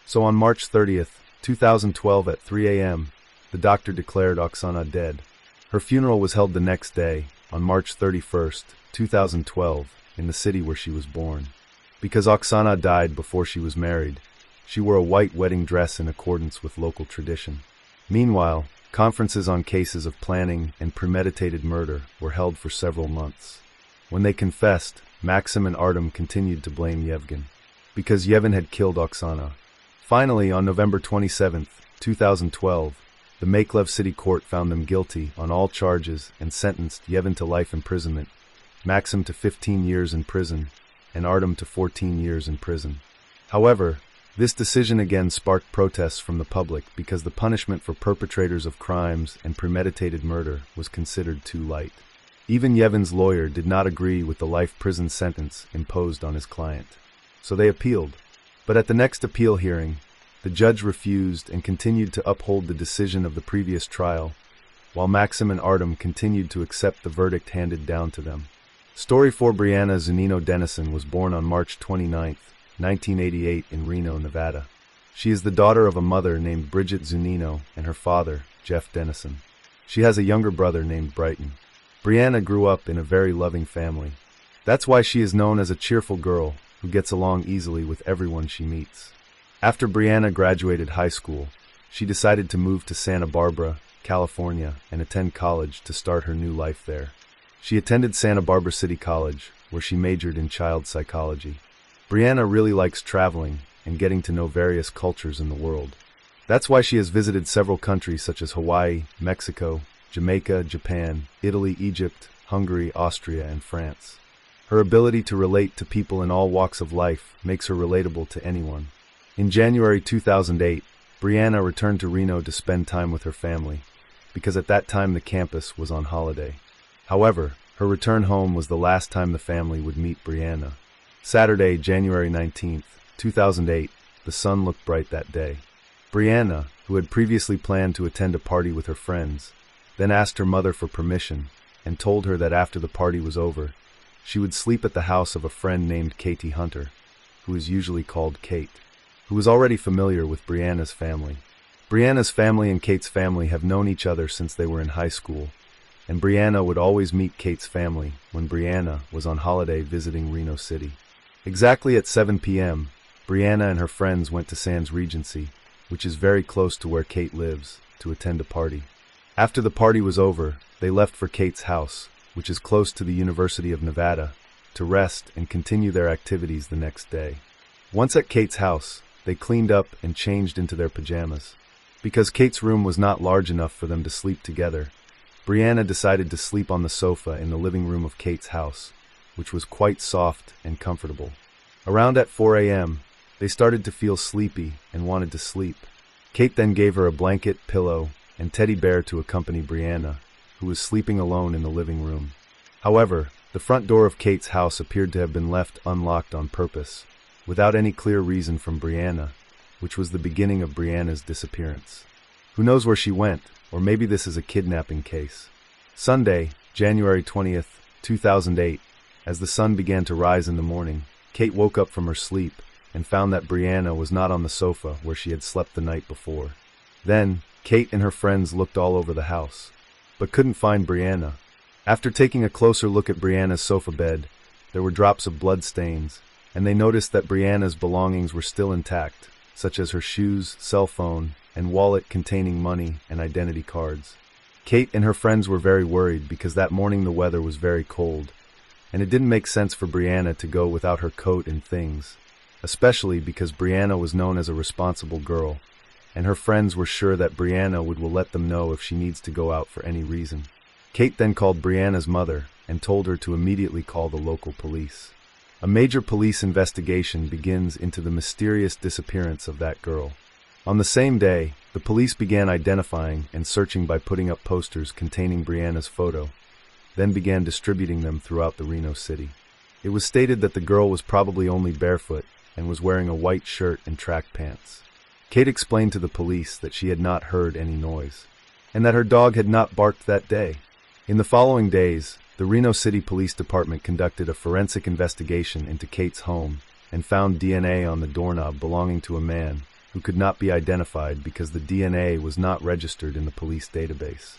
So on March 30, 2012 at 3 a.m., the doctor declared Oksana dead. Her funeral was held the next day, on March 31, 2012, in the city where she was born. Because Oksana died before she was married, she wore a white wedding dress in accordance with local tradition. Meanwhile, conferences on cases of planning and premeditated murder were held for several months. When they confessed, Maxim and Artem continued to blame Yevgen, because Yevhen had killed Oksana. Finally, on November 27, 2012, the Mykolaiv City Court found them guilty on all charges and sentenced Yevhen to life imprisonment, Maxim to 15 years in prison, and Artem to 14 years in prison. However, this decision again sparked protests from the public because the punishment for perpetrators of crimes and premeditated murder was considered too light. Even Yevhen's lawyer did not agree with the life prison sentence imposed on his client. So they appealed. But at the next appeal hearing, the judge refused and continued to uphold the decision of the previous trial, while Maxim and Artem continued to accept the verdict handed down to them. Story 4 Brianna Zunino Dennison was born on March 29, 1988 in Reno, Nevada. She is the daughter of a mother named Bridget Zunino and her father, Jeff Dennison. She has a younger brother named Brighton. Brianna grew up in a very loving family. That's why she is known as a cheerful girl who gets along easily with everyone she meets. After Brianna graduated high school, she decided to move to Santa Barbara, California, and attend college to start her new life there. She attended Santa Barbara City College, where she majored in child psychology. Brianna really likes traveling and getting to know various cultures in the world. That's why she has visited several countries such as Hawaii, Mexico, Jamaica, Japan, Italy, Egypt, Hungary, Austria, and France. Her ability to relate to people in all walks of life makes her relatable to anyone. In January 2008, Brianna returned to Reno to spend time with her family, because at that time the campus was on holiday. However, her return home was the last time the family would meet Brianna. Saturday, January 19, 2008, the sun looked bright that day. Brianna, who had previously planned to attend a party with her friends, then asked her mother for permission and told her that after the party was over, she would sleep at the house of a friend named Katie Hunter, who is usually called Kate, who was already familiar with Brianna's family. Brianna's family and Kate's family have known each other since they were in high school, and Brianna would always meet Kate's family when Brianna was on holiday visiting Reno City. Exactly at 7 p.m., Brianna and her friends went to Sands Regency, which is very close to where Kate lives, to attend a party. After the party was over, they left for Kate's house, which is close to the University of Nevada, to rest and continue their activities the next day. Once at Kate's house, they cleaned up and changed into their pajamas. Because Kate's room was not large enough for them to sleep together, Brianna decided to sleep on the sofa in the living room of Kate's house, which was quite soft and comfortable. Around at 4 a.m., they started to feel sleepy and wanted to sleep. Kate then gave her a blanket, pillow, and teddy bear to accompany Brianna, who was sleeping alone in the living room. However, the front door of Kate's house appeared to have been left unlocked on purpose, without any clear reason from Brianna, which was the beginning of Brianna's disappearance. Who knows where she went, or maybe this is a kidnapping case. Sunday, January 20th, 2008, as the sun began to rise in the morning, Kate woke up from her sleep and found that Brianna was not on the sofa where she had slept the night before. Then, Kate and her friends looked all over the house, but couldn't find Brianna. After taking a closer look at Brianna's sofa bed, there were drops of blood stains, and they noticed that Brianna's belongings were still intact, such as her shoes, cell phone, and wallet containing money and identity cards. Kate and her friends were very worried because that morning the weather was very cold, and it didn't make sense for Brianna to go without her coat and things, especially because Brianna was known as a responsible girl, and her friends were sure that Brianna will let them know if she needs to go out for any reason. Kate then called Brianna's mother and told her to immediately call the local police. A major police investigation begins into the mysterious disappearance of that girl. On the same day, the police began identifying and searching by putting up posters containing Brianna's photo, then began distributing them throughout the Reno City. It was stated that the girl was probably only barefoot and was wearing a white shirt and track pants. Kate explained to the police that she had not heard any noise, and that her dog had not barked that day. In the following days, the Reno City Police Department conducted a forensic investigation into Kate's home and found DNA on the doorknob belonging to a man who could not be identified because the DNA was not registered in the police database.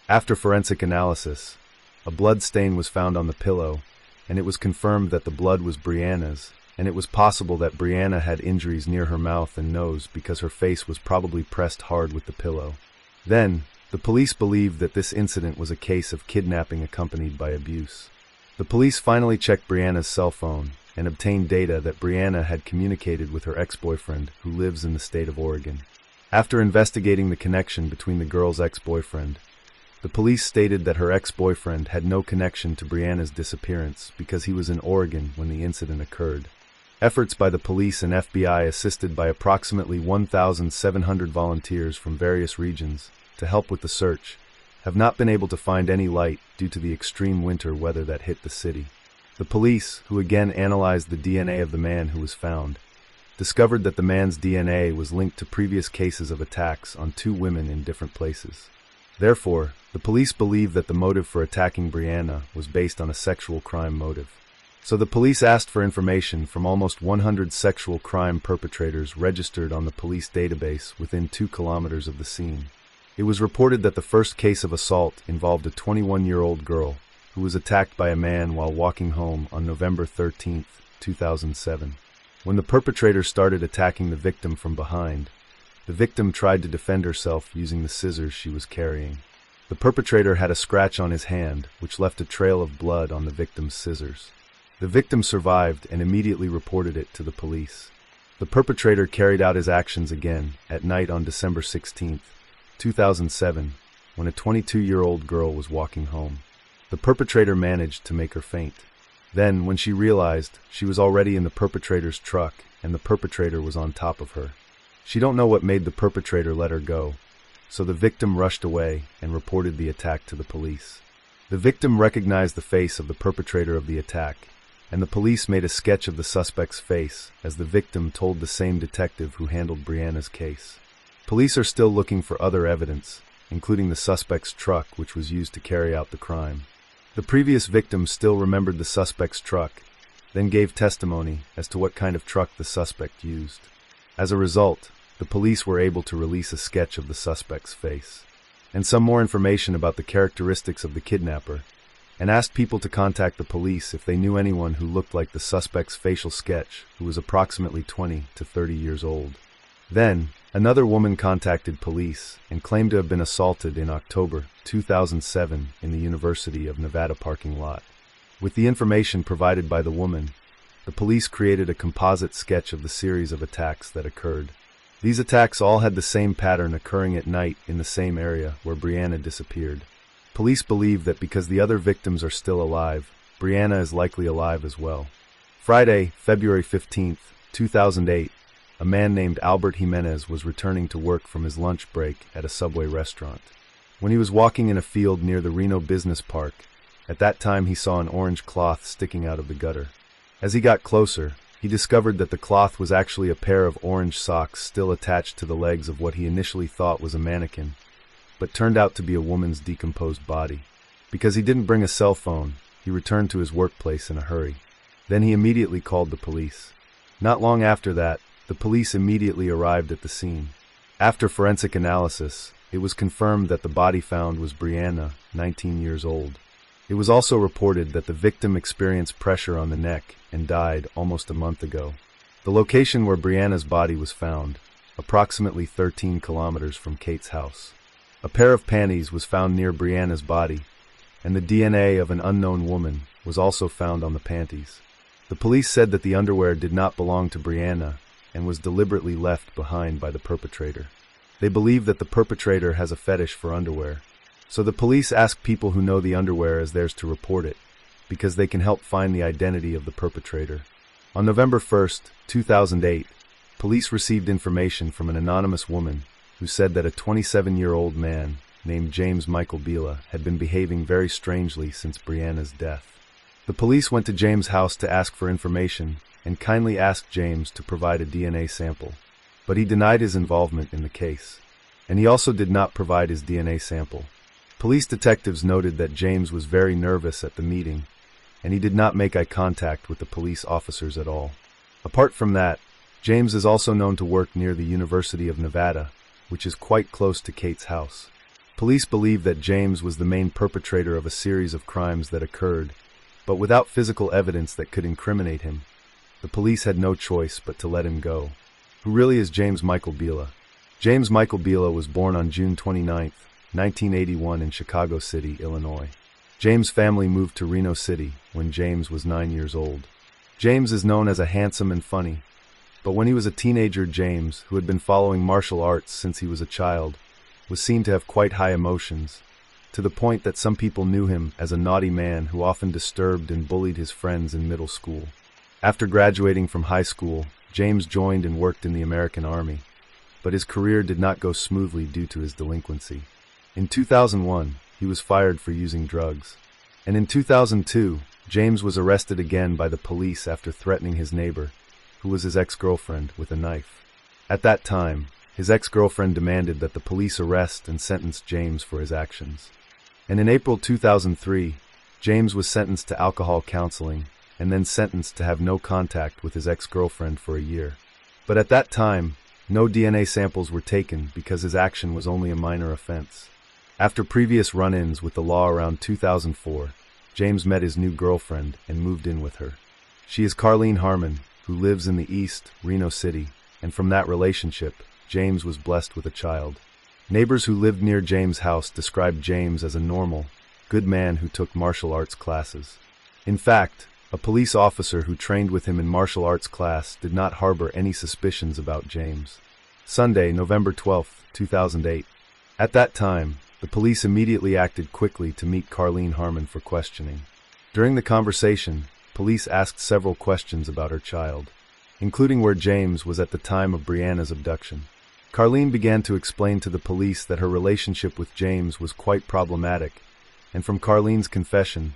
After forensic analysis, a blood stain was found on the pillow, and it was confirmed that the blood was Brianna's, and it was possible that Brianna had injuries near her mouth and nose because her face was probably pressed hard with the pillow. Then, the police believed that this incident was a case of kidnapping accompanied by abuse. The police finally checked Brianna's cell phone and obtained data that Brianna had communicated with her ex-boyfriend who lives in the state of Oregon. After investigating the connection between the girl's ex-boyfriend, the police stated that her ex-boyfriend had no connection to Brianna's disappearance because he was in Oregon when the incident occurred. Efforts by the police and FBI, assisted by approximately 1,700 volunteers from various regions to help with the search, have not been able to find any light due to the extreme winter weather that hit the city. The police, who again analyzed the DNA of the man who was found, discovered that the man's DNA was linked to previous cases of attacks on 2 women in different places. Therefore, the police believe that the motive for attacking Brianna was based on a sexual crime motive. So the police asked for information from almost 100 sexual crime perpetrators registered on the police database within 2 kilometers of the scene. It was reported that the first case of assault involved a 21-year-old girl who was attacked by a man while walking home on November 13, 2007. When the perpetrator started attacking the victim from behind, the victim tried to defend herself using the scissors she was carrying. The perpetrator had a scratch on his hand, which left a trail of blood on the victim's scissors. The victim survived and immediately reported it to the police. The perpetrator carried out his actions again at night on December 16, 2007, when a 22-year-old girl was walking home. The perpetrator managed to make her faint. Then, when she realized, she was already in the perpetrator's truck and the perpetrator was on top of her. She don't know what made the perpetrator let her go, so the victim rushed away and reported the attack to the police. The victim recognized the face of the perpetrator of the attack, and the police made a sketch of the suspect's face as the victim told the same detective who handled Brianna's case. Police are still looking for other evidence, including the suspect's truck which was used to carry out the crime. The previous victim still remembered the suspect's truck, then gave testimony as to what kind of truck the suspect used. As a result, the police were able to release a sketch of the suspect's face and some more information about the characteristics of the kidnapper, and asked people to contact the police if they knew anyone who looked like the suspect's facial sketch, who was approximately 20 to 30 years old. Then, another woman contacted police and claimed to have been assaulted in October 2007 in the University of Nevada parking lot. With the information provided by the woman, the police created a composite sketch of the series of attacks that occurred. These attacks all had the same pattern occurring at night in the same area where Brianna disappeared. Police believe that because the other victims are still alive, Brianna is likely alive as well. Friday, February 15, 2008, a man named Albert Jimenez was returning to work from his lunch break at a Subway restaurant. When he was walking in a field near the Reno Business Park, at that time he saw an orange cloth sticking out of the gutter. As he got closer, he discovered that the cloth was actually a pair of orange socks still attached to the legs of what he initially thought was a mannequin, but turned out to be a woman's decomposed body. Because he didn't bring a cell phone, he returned to his workplace in a hurry. Then he immediately called the police. Not long after that, the police immediately arrived at the scene. After forensic analysis, it was confirmed that the body found was Brianna, 19 years old. It was also reported that the victim experienced pressure on the neck and died almost a month ago. The location where Brianna's body was found, approximately 13 kilometers from Kate's house. A pair of panties was found near Brianna's body, and the DNA of an unknown woman was also found on the panties. The police said that the underwear did not belong to Brianna and was deliberately left behind by the perpetrator. They believe that the perpetrator has a fetish for underwear, so the police ask people who know the underwear as theirs to report it, because they can help find the identity of the perpetrator. On November 1, 2008, police received information from an anonymous woman who said that a 27-year-old man named James Michael Bila had been behaving very strangely since Brianna's death. The police went to James' house to ask for information and kindly asked James to provide a DNA sample, but he denied his involvement in the case, and he also did not provide his DNA sample. Police detectives noted that James was very nervous at the meeting, and he did not make eye contact with the police officers at all. Apart from that, James is also known to work near the University of Nevada, which is quite close to Kate's house. Police believe that James was the main perpetrator of a series of crimes that occurred, but without physical evidence that could incriminate him, the police had no choice but to let him go. Who really is James Michael Bila? James Michael Bila was born on June 29, 1981 in Chicago City, Illinois. James' family moved to Reno City when James was 9 years old. James is known as a handsome and funny, but when he was a teenager, James, who had been following martial arts since he was a child, was seen to have quite high emotions, to the point that some people knew him as a naughty man who often disturbed and bullied his friends in middle school. After graduating from high school, James joined and worked in the American Army, but his career did not go smoothly due to his delinquency. In 2001, he was fired for using drugs. And in 2002, James was arrested again by the police after threatening his neighbor, who was his ex-girlfriend, with a knife. At that time, his ex-girlfriend demanded that the police arrest and sentence James for his actions. And in April 2003, James was sentenced to alcohol counseling and then sentenced to have no contact with his ex-girlfriend for a year. But at that time, no DNA samples were taken because his action was only a minor offense. After previous run-ins with the law around 2004, James met his new girlfriend and moved in with her. She is Carlene Harmon, who lives in the East, Reno City, and from that relationship, James was blessed with a child. Neighbors who lived near James' house described James as a normal, good man who took martial arts classes. In fact, a police officer who trained with him in martial arts class did not harbor any suspicions about James. Sunday, November 12, 2008. At that time, the police immediately acted quickly to meet Carlene Harmon for questioning. During the conversation, police asked several questions about her child, including where James was at the time of Brianna's abduction. Carlene began to explain to the police that her relationship with James was quite problematic, and from Carlene's confession,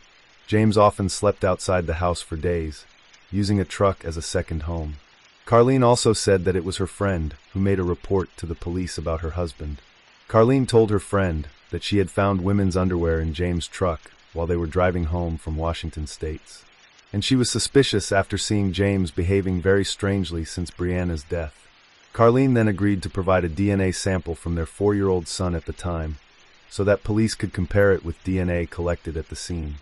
James often slept outside the house for days, using a truck as a second home. Carlene also said that it was her friend who made a report to the police about her husband. Carlene told her friend that she had found women's underwear in James' truck while they were driving home from Washington State, and she was suspicious after seeing James behaving very strangely since Brianna's death. Carlene then agreed to provide a DNA sample from their 4-year-old son at the time, so that police could compare it with DNA collected at the scene.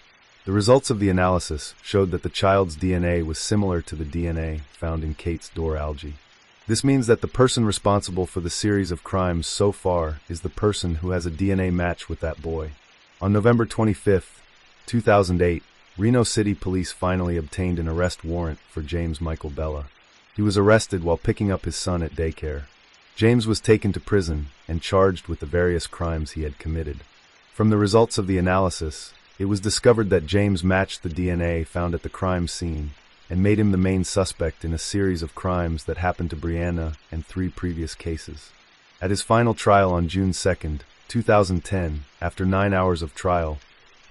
The results of the analysis showed that the child's DNA was similar to the DNA found in Kate's door algae. This means that the person responsible for the series of crimes so far is the person who has a DNA match with that boy. On November 25, 2008, Reno City Police finally obtained an arrest warrant for James Michael Bella. He was arrested while picking up his son at daycare. James was taken to prison and charged with the various crimes he had committed. From the results of the analysis, it was discovered that James matched the DNA found at the crime scene and made him the main suspect in a series of crimes that happened to Brianna and 3 previous cases. At his final trial on June 2, 2010, after 9 hours of trial,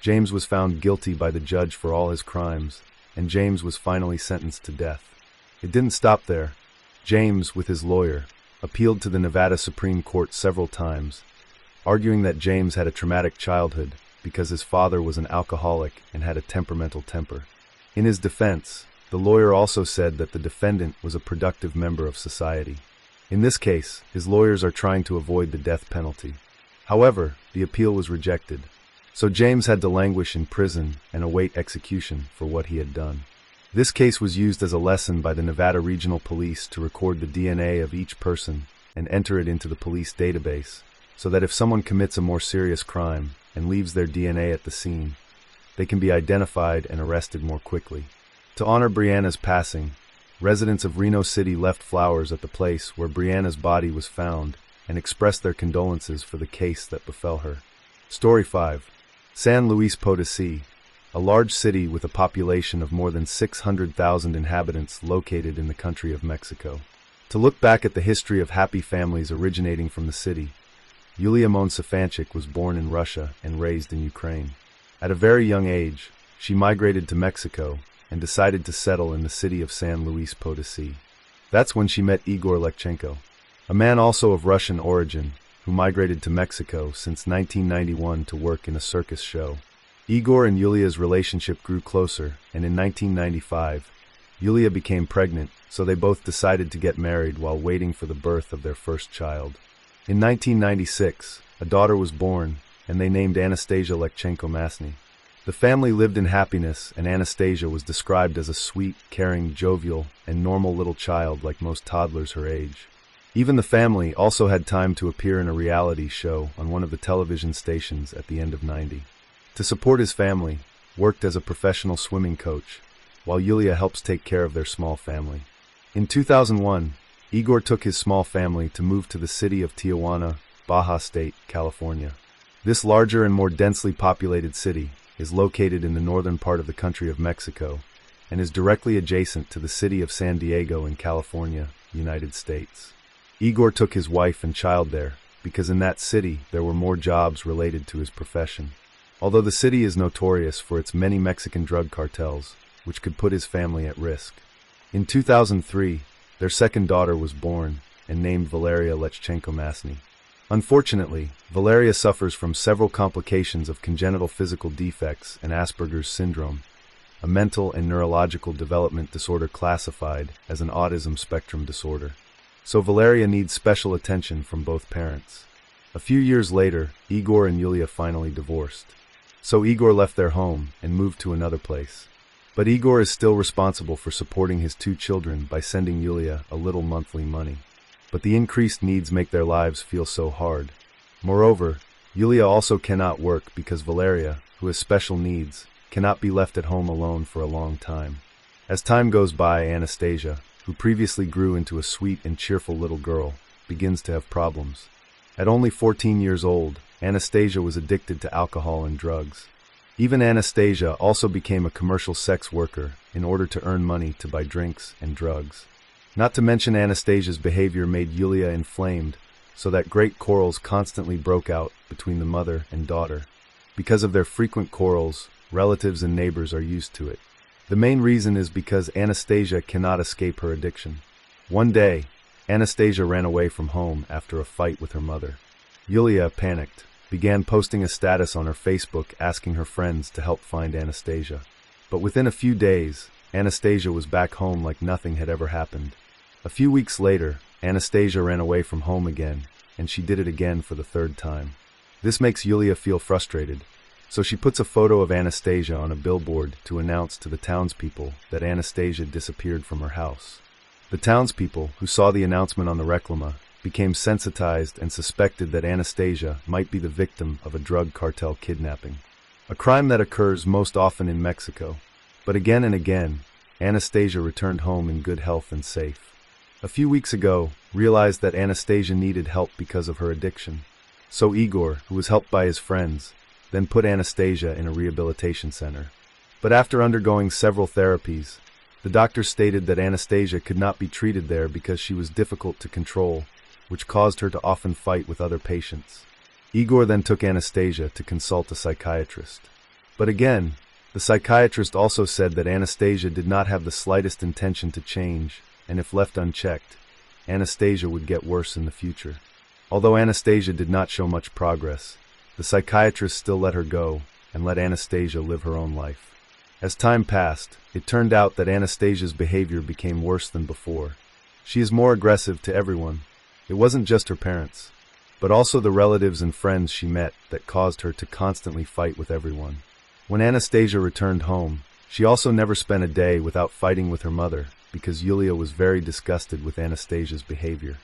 James was found guilty by the judge for all his crimes, and James was finally sentenced to death. It didn't stop there. James, with his lawyer, appealed to the Nevada Supreme Court several times, arguing that James had a traumatic childhood because his father was an alcoholic and had a temperamental temper. In his defense, the lawyer also said that the defendant was a productive member of society. In this case, his lawyers are trying to avoid the death penalty. However, the appeal was rejected, so James had to languish in prison and await execution for what he had done. This case was used as a lesson by the Nevada Regional Police to record the DNA of each person and enter it into the police database, so that if someone commits a more serious crime and leaves their DNA at the scene, they can be identified and arrested more quickly. To honor Brianna's passing, residents of Reno City left flowers at the place where Brianna's body was found and expressed their condolences for the case that befell her. Story 5. San Luis Potosí, a large city with a population of more than 600,000 inhabitants located in the country of Mexico. To look back at the history of happy families originating from the city, Yulia Monsafanchik was born in Russia and raised in Ukraine. At a very young age, she migrated to Mexico and decided to settle in the city of San Luis Potosí. That's when she met Igor Lekchenko, a man also of Russian origin who migrated to Mexico since 1991 to work in a circus show. Igor and Yulia's relationship grew closer, and in 1995, Yulia became pregnant, so they both decided to get married while waiting for the birth of their first child. In 1996, a daughter was born, and they named Anastasia Lekchenko-Masny. The family lived in happiness, and Anastasia was described as a sweet, caring, jovial, and normal little child like most toddlers her age. Even the family also had time to appear in a reality show on one of the television stations at the end of '90. To support his family, worked as a professional swimming coach, while Yulia helps take care of their small family. In 2001, Igor took his small family to move to the city of Tijuana, Baja State, California. This larger and more densely populated city is located in the northern part of the country of Mexico and is directly adjacent to the city of San Diego in California, United States. Igor took his wife and child there because in that city there were more jobs related to his profession. Although the city is notorious for its many Mexican drug cartels, which could put his family at risk. In 2003, their second daughter was born and named Valeria Lekchenko-Masny. Unfortunately, Valeria suffers from several complications of congenital physical defects and Asperger's syndrome, a mental and neurological development disorder classified as an autism spectrum disorder. So Valeria needs special attention from both parents. A few years later, Igor and Yulia finally divorced. So Igor left their home and moved to another place. But Igor is still responsible for supporting his 2 children by sending Yulia a little monthly money. But the increased needs make their lives feel so hard. Moreover, Yulia also cannot work because Valeria, who has special needs, cannot be left at home alone for a long time. As time goes by, Anastasia, who previously grew into a sweet and cheerful little girl, begins to have problems. At only 14 years old, Anastasia was addicted to alcohol and drugs. Even Anastasia also became a commercial sex worker in order to earn money to buy drinks and drugs. Not to mention Anastasia's behavior made Yulia inflamed, so that great quarrels constantly broke out between the mother and daughter. Because of their frequent quarrels, relatives and neighbors are used to it. The main reason is because Anastasia cannot escape her addiction. One day, Anastasia ran away from home after a fight with her mother. Yulia, panicked, began posting a status on her Facebook asking her friends to help find Anastasia. But within a few days, Anastasia was back home like nothing had ever happened. A few weeks later, Anastasia ran away from home again, and she did it again for the 3rd time. This makes Yulia feel frustrated, so she puts a photo of Anastasia on a billboard to announce to the townspeople that Anastasia disappeared from her house. The townspeople, who saw the announcement on the reclama, became sensitized and suspected that Anastasia might be the victim of a drug cartel kidnapping, a crime that occurs most often in Mexico. But again and again, Anastasia returned home in good health and safe. A few weeks ago, realized that Anastasia needed help because of her addiction. So Igor, who was helped by his friends, then put Anastasia in a rehabilitation center. But after undergoing several therapies, the doctor stated that Anastasia could not be treated there because she was difficult to control, which caused her to often fight with other patients. Igor then took Anastasia to consult a psychiatrist. But again, the psychiatrist also said that Anastasia did not have the slightest intention to change, and if left unchecked, Anastasia would get worse in the future. Although Anastasia did not show much progress, the psychiatrist still let her go and let Anastasia live her own life. As time passed, it turned out that Anastasia's behavior became worse than before. She is more aggressive to everyone. It wasn't just her parents, but also the relatives and friends she met that caused her to constantly fight with everyone. When Anastasia returned home, she also never spent a day without fighting with her mother, because Yulia was very disgusted with Anastasia's behavior.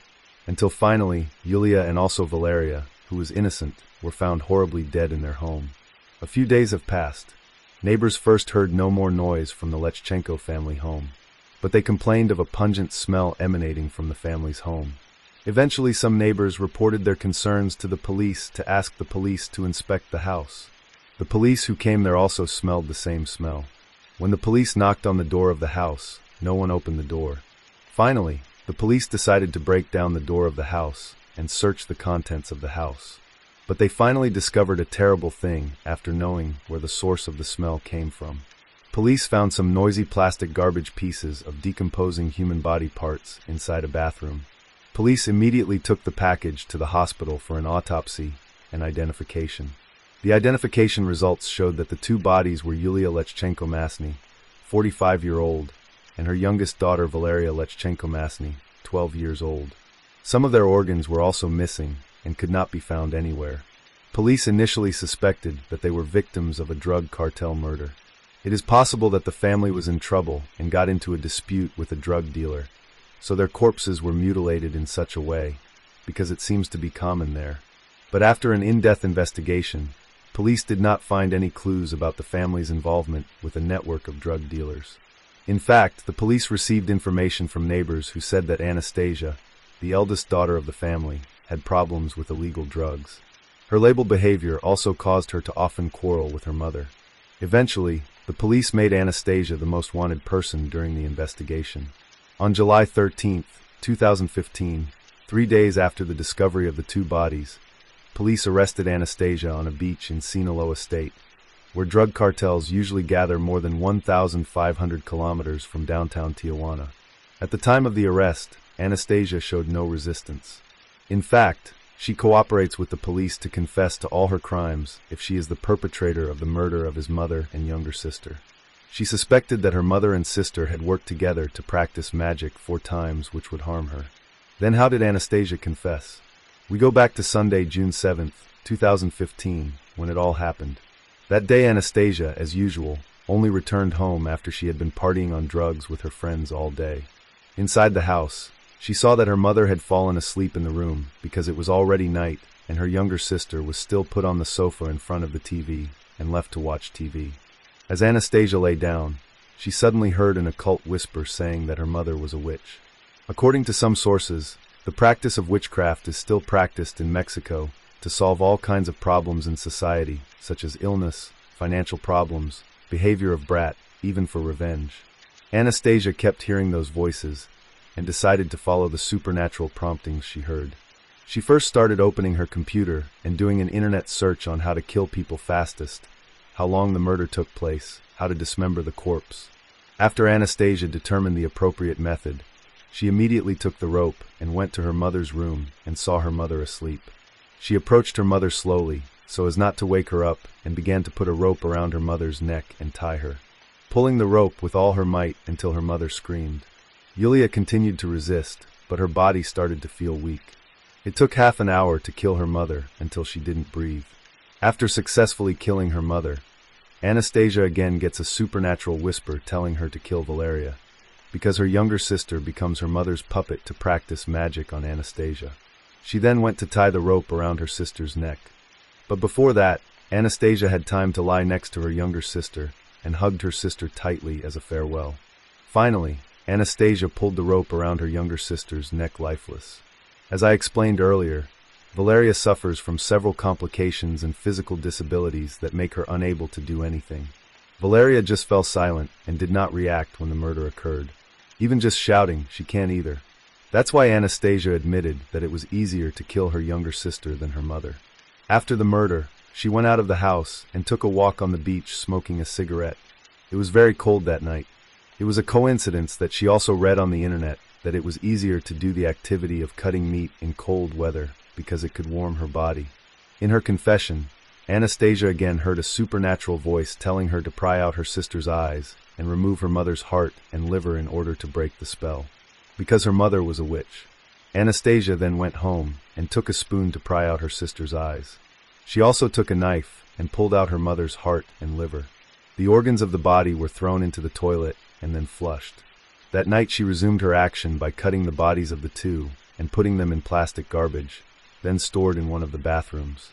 Until finally, Yulia and also Valeria, who was innocent, were found horribly dead in their home. A few days have passed. Neighbors first heard no more noise from the Lechchenko family home, but they complained of a pungent smell emanating from the family's home. Eventually, some neighbors reported their concerns to the police to ask the police to inspect the house. The police who came there also smelled the same smell. When the police knocked on the door of the house, no one opened the door. Finally, the police decided to break down the door of the house and search the contents of the house. But they finally discovered a terrible thing after knowing where the source of the smell came from. Police found some noisy plastic garbage pieces of decomposing human body parts inside a bathroom. Police immediately took the package to the hospital for an autopsy and identification. The identification results showed that the 2 bodies were Yulia Lechchenko-Masny, 45-year-old, and her youngest daughter Valeria Lechchenko-Masny, 12 years old. Some of their organs were also missing and could not be found anywhere. Police initially suspected that they were victims of a drug cartel murder. It is possible that the family was in trouble and got into a dispute with a drug dealer, so their corpses were mutilated in such a way, because it seems to be common there. But after an in-depth investigation, police did not find any clues about the family's involvement with a network of drug dealers. In fact, the police received information from neighbors who said that Anastasia, the eldest daughter of the family, had problems with illegal drugs. Her labeled behavior also caused her to often quarrel with her mother. Eventually, the police made Anastasia the most wanted person during the investigation. On July 13, 2015, 3 days after the discovery of the 2 bodies, police arrested Anastasia on a beach in Sinaloa State, where drug cartels usually gather more than 1,500 kilometers from downtown Tijuana. At the time of the arrest, Anastasia showed no resistance. In fact, she cooperates with the police to confess to all her crimes if she is the perpetrator of the murder of his mother and younger sister. She suspected that her mother and sister had worked together to practice magic 4 times which would harm her. Then how did Anastasia confess? We go back to Sunday, June 7, 2015, when it all happened. That day Anastasia, as usual, only returned home after she had been partying on drugs with her friends all day. Inside the house, she saw that her mother had fallen asleep in the room because it was already night and her younger sister was still put on the sofa in front of the TV and left to watch TV. As Anastasia lay down, she suddenly heard an occult whisper saying that her mother was a witch. According to some sources, the practice of witchcraft is still practiced in Mexico to solve all kinds of problems in society, such as illness, financial problems, behavior of brat, even for revenge. Anastasia kept hearing those voices and decided to follow the supernatural promptings she heard. She first started opening her computer and doing an internet search on how to kill people fastest, how long the murder took place, how to dismember the corpse. After Anastasia determined the appropriate method, she immediately took the rope and went to her mother's room and saw her mother asleep. She approached her mother slowly, so as not to wake her up, and began to put a rope around her mother's neck and tie her, pulling the rope with all her might until her mother screamed. Yulia continued to resist, but her body started to feel weak. It took half an hour to kill her mother until she didn't breathe. After successfully killing her mother, Anastasia again gets a supernatural whisper telling her to kill Valeria, because her younger sister becomes her mother's puppet to practice magic on Anastasia. She then went to tie the rope around her sister's neck. But before that, Anastasia had time to lie next to her younger sister and hugged her sister tightly as a farewell. Finally, Anastasia pulled the rope around her younger sister's neck lifeless. As I explained earlier, Valeria suffers from several complications and physical disabilities that make her unable to do anything. Valeria just fell silent and did not react when the murder occurred. Even just shouting, she can't either. That's why Anastasia admitted that it was easier to kill her younger sister than her mother. After the murder, she went out of the house and took a walk on the beach smoking a cigarette. It was very cold that night. It was a coincidence that she also read on the internet that it was easier to do the activity of cutting meat in cold weather because it could warm her body. In her confession, Anastasia again heard a supernatural voice telling her to pry out her sister's eyes and remove her mother's heart and liver in order to break the spell. Because her mother was a witch. Anastasia then went home and took a spoon to pry out her sister's eyes. She also took a knife and pulled out her mother's heart and liver. The organs of the body were thrown into the toilet and then flushed. That night she resumed her action by cutting the bodies of the two and putting them in plastic garbage, then stored in one of the bathrooms.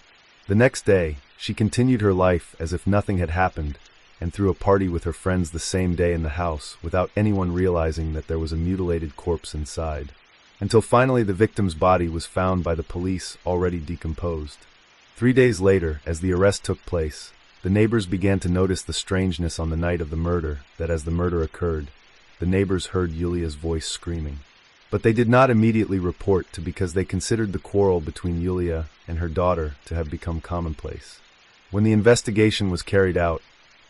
The next day, she continued her life as if nothing had happened and threw a party with her friends the same day in the house without anyone realizing that there was a mutilated corpse inside, until finally the victim's body was found by the police already decomposed. 3 days later, as the arrest took place, the neighbors began to notice the strangeness on the night of the murder, that as the murder occurred, the neighbors heard Yulia's voice screaming. But they did not immediately report because they considered the quarrel between Yulia and her daughter to have become commonplace. When the investigation was carried out,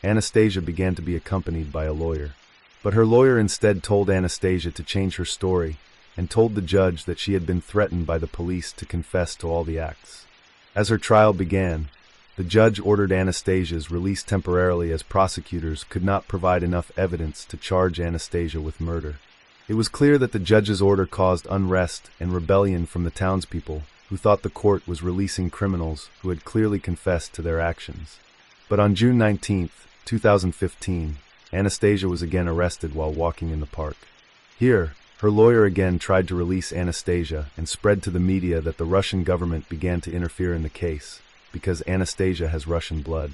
Anastasia began to be accompanied by a lawyer. But her lawyer instead told Anastasia to change her story and told the judge that she had been threatened by the police to confess to all the acts. As her trial began, the judge ordered Anastasia's release temporarily as prosecutors could not provide enough evidence to charge Anastasia with murder. It was clear that the judge's order caused unrest and rebellion from the townspeople who thought the court was releasing criminals who had clearly confessed to their actions. But on June 19, 2015, Anastasia was again arrested while walking in the park. Here, her lawyer again tried to release Anastasia and spread to the media that the Russian government began to interfere in the case because Anastasia has Russian blood.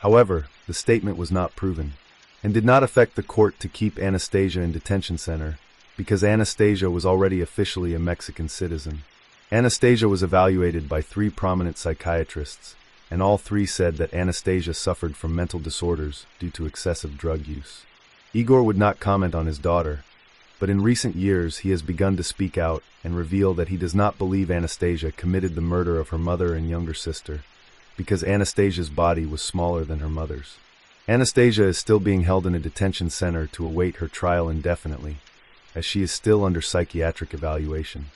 However, the statement was not proven and did not affect the court to keep Anastasia in detention center because Anastasia was already officially a Mexican citizen. Anastasia was evaluated by 3 prominent psychiatrists, and all 3 said that Anastasia suffered from mental disorders due to excessive drug use. Igor would not comment on his daughter, but in recent years he has begun to speak out and reveal that he does not believe Anastasia committed the murder of her mother and younger sister because Anastasia's body was smaller than her mother's. Anastasia is still being held in a detention center to await her trial indefinitely, as she is still under psychiatric evaluation.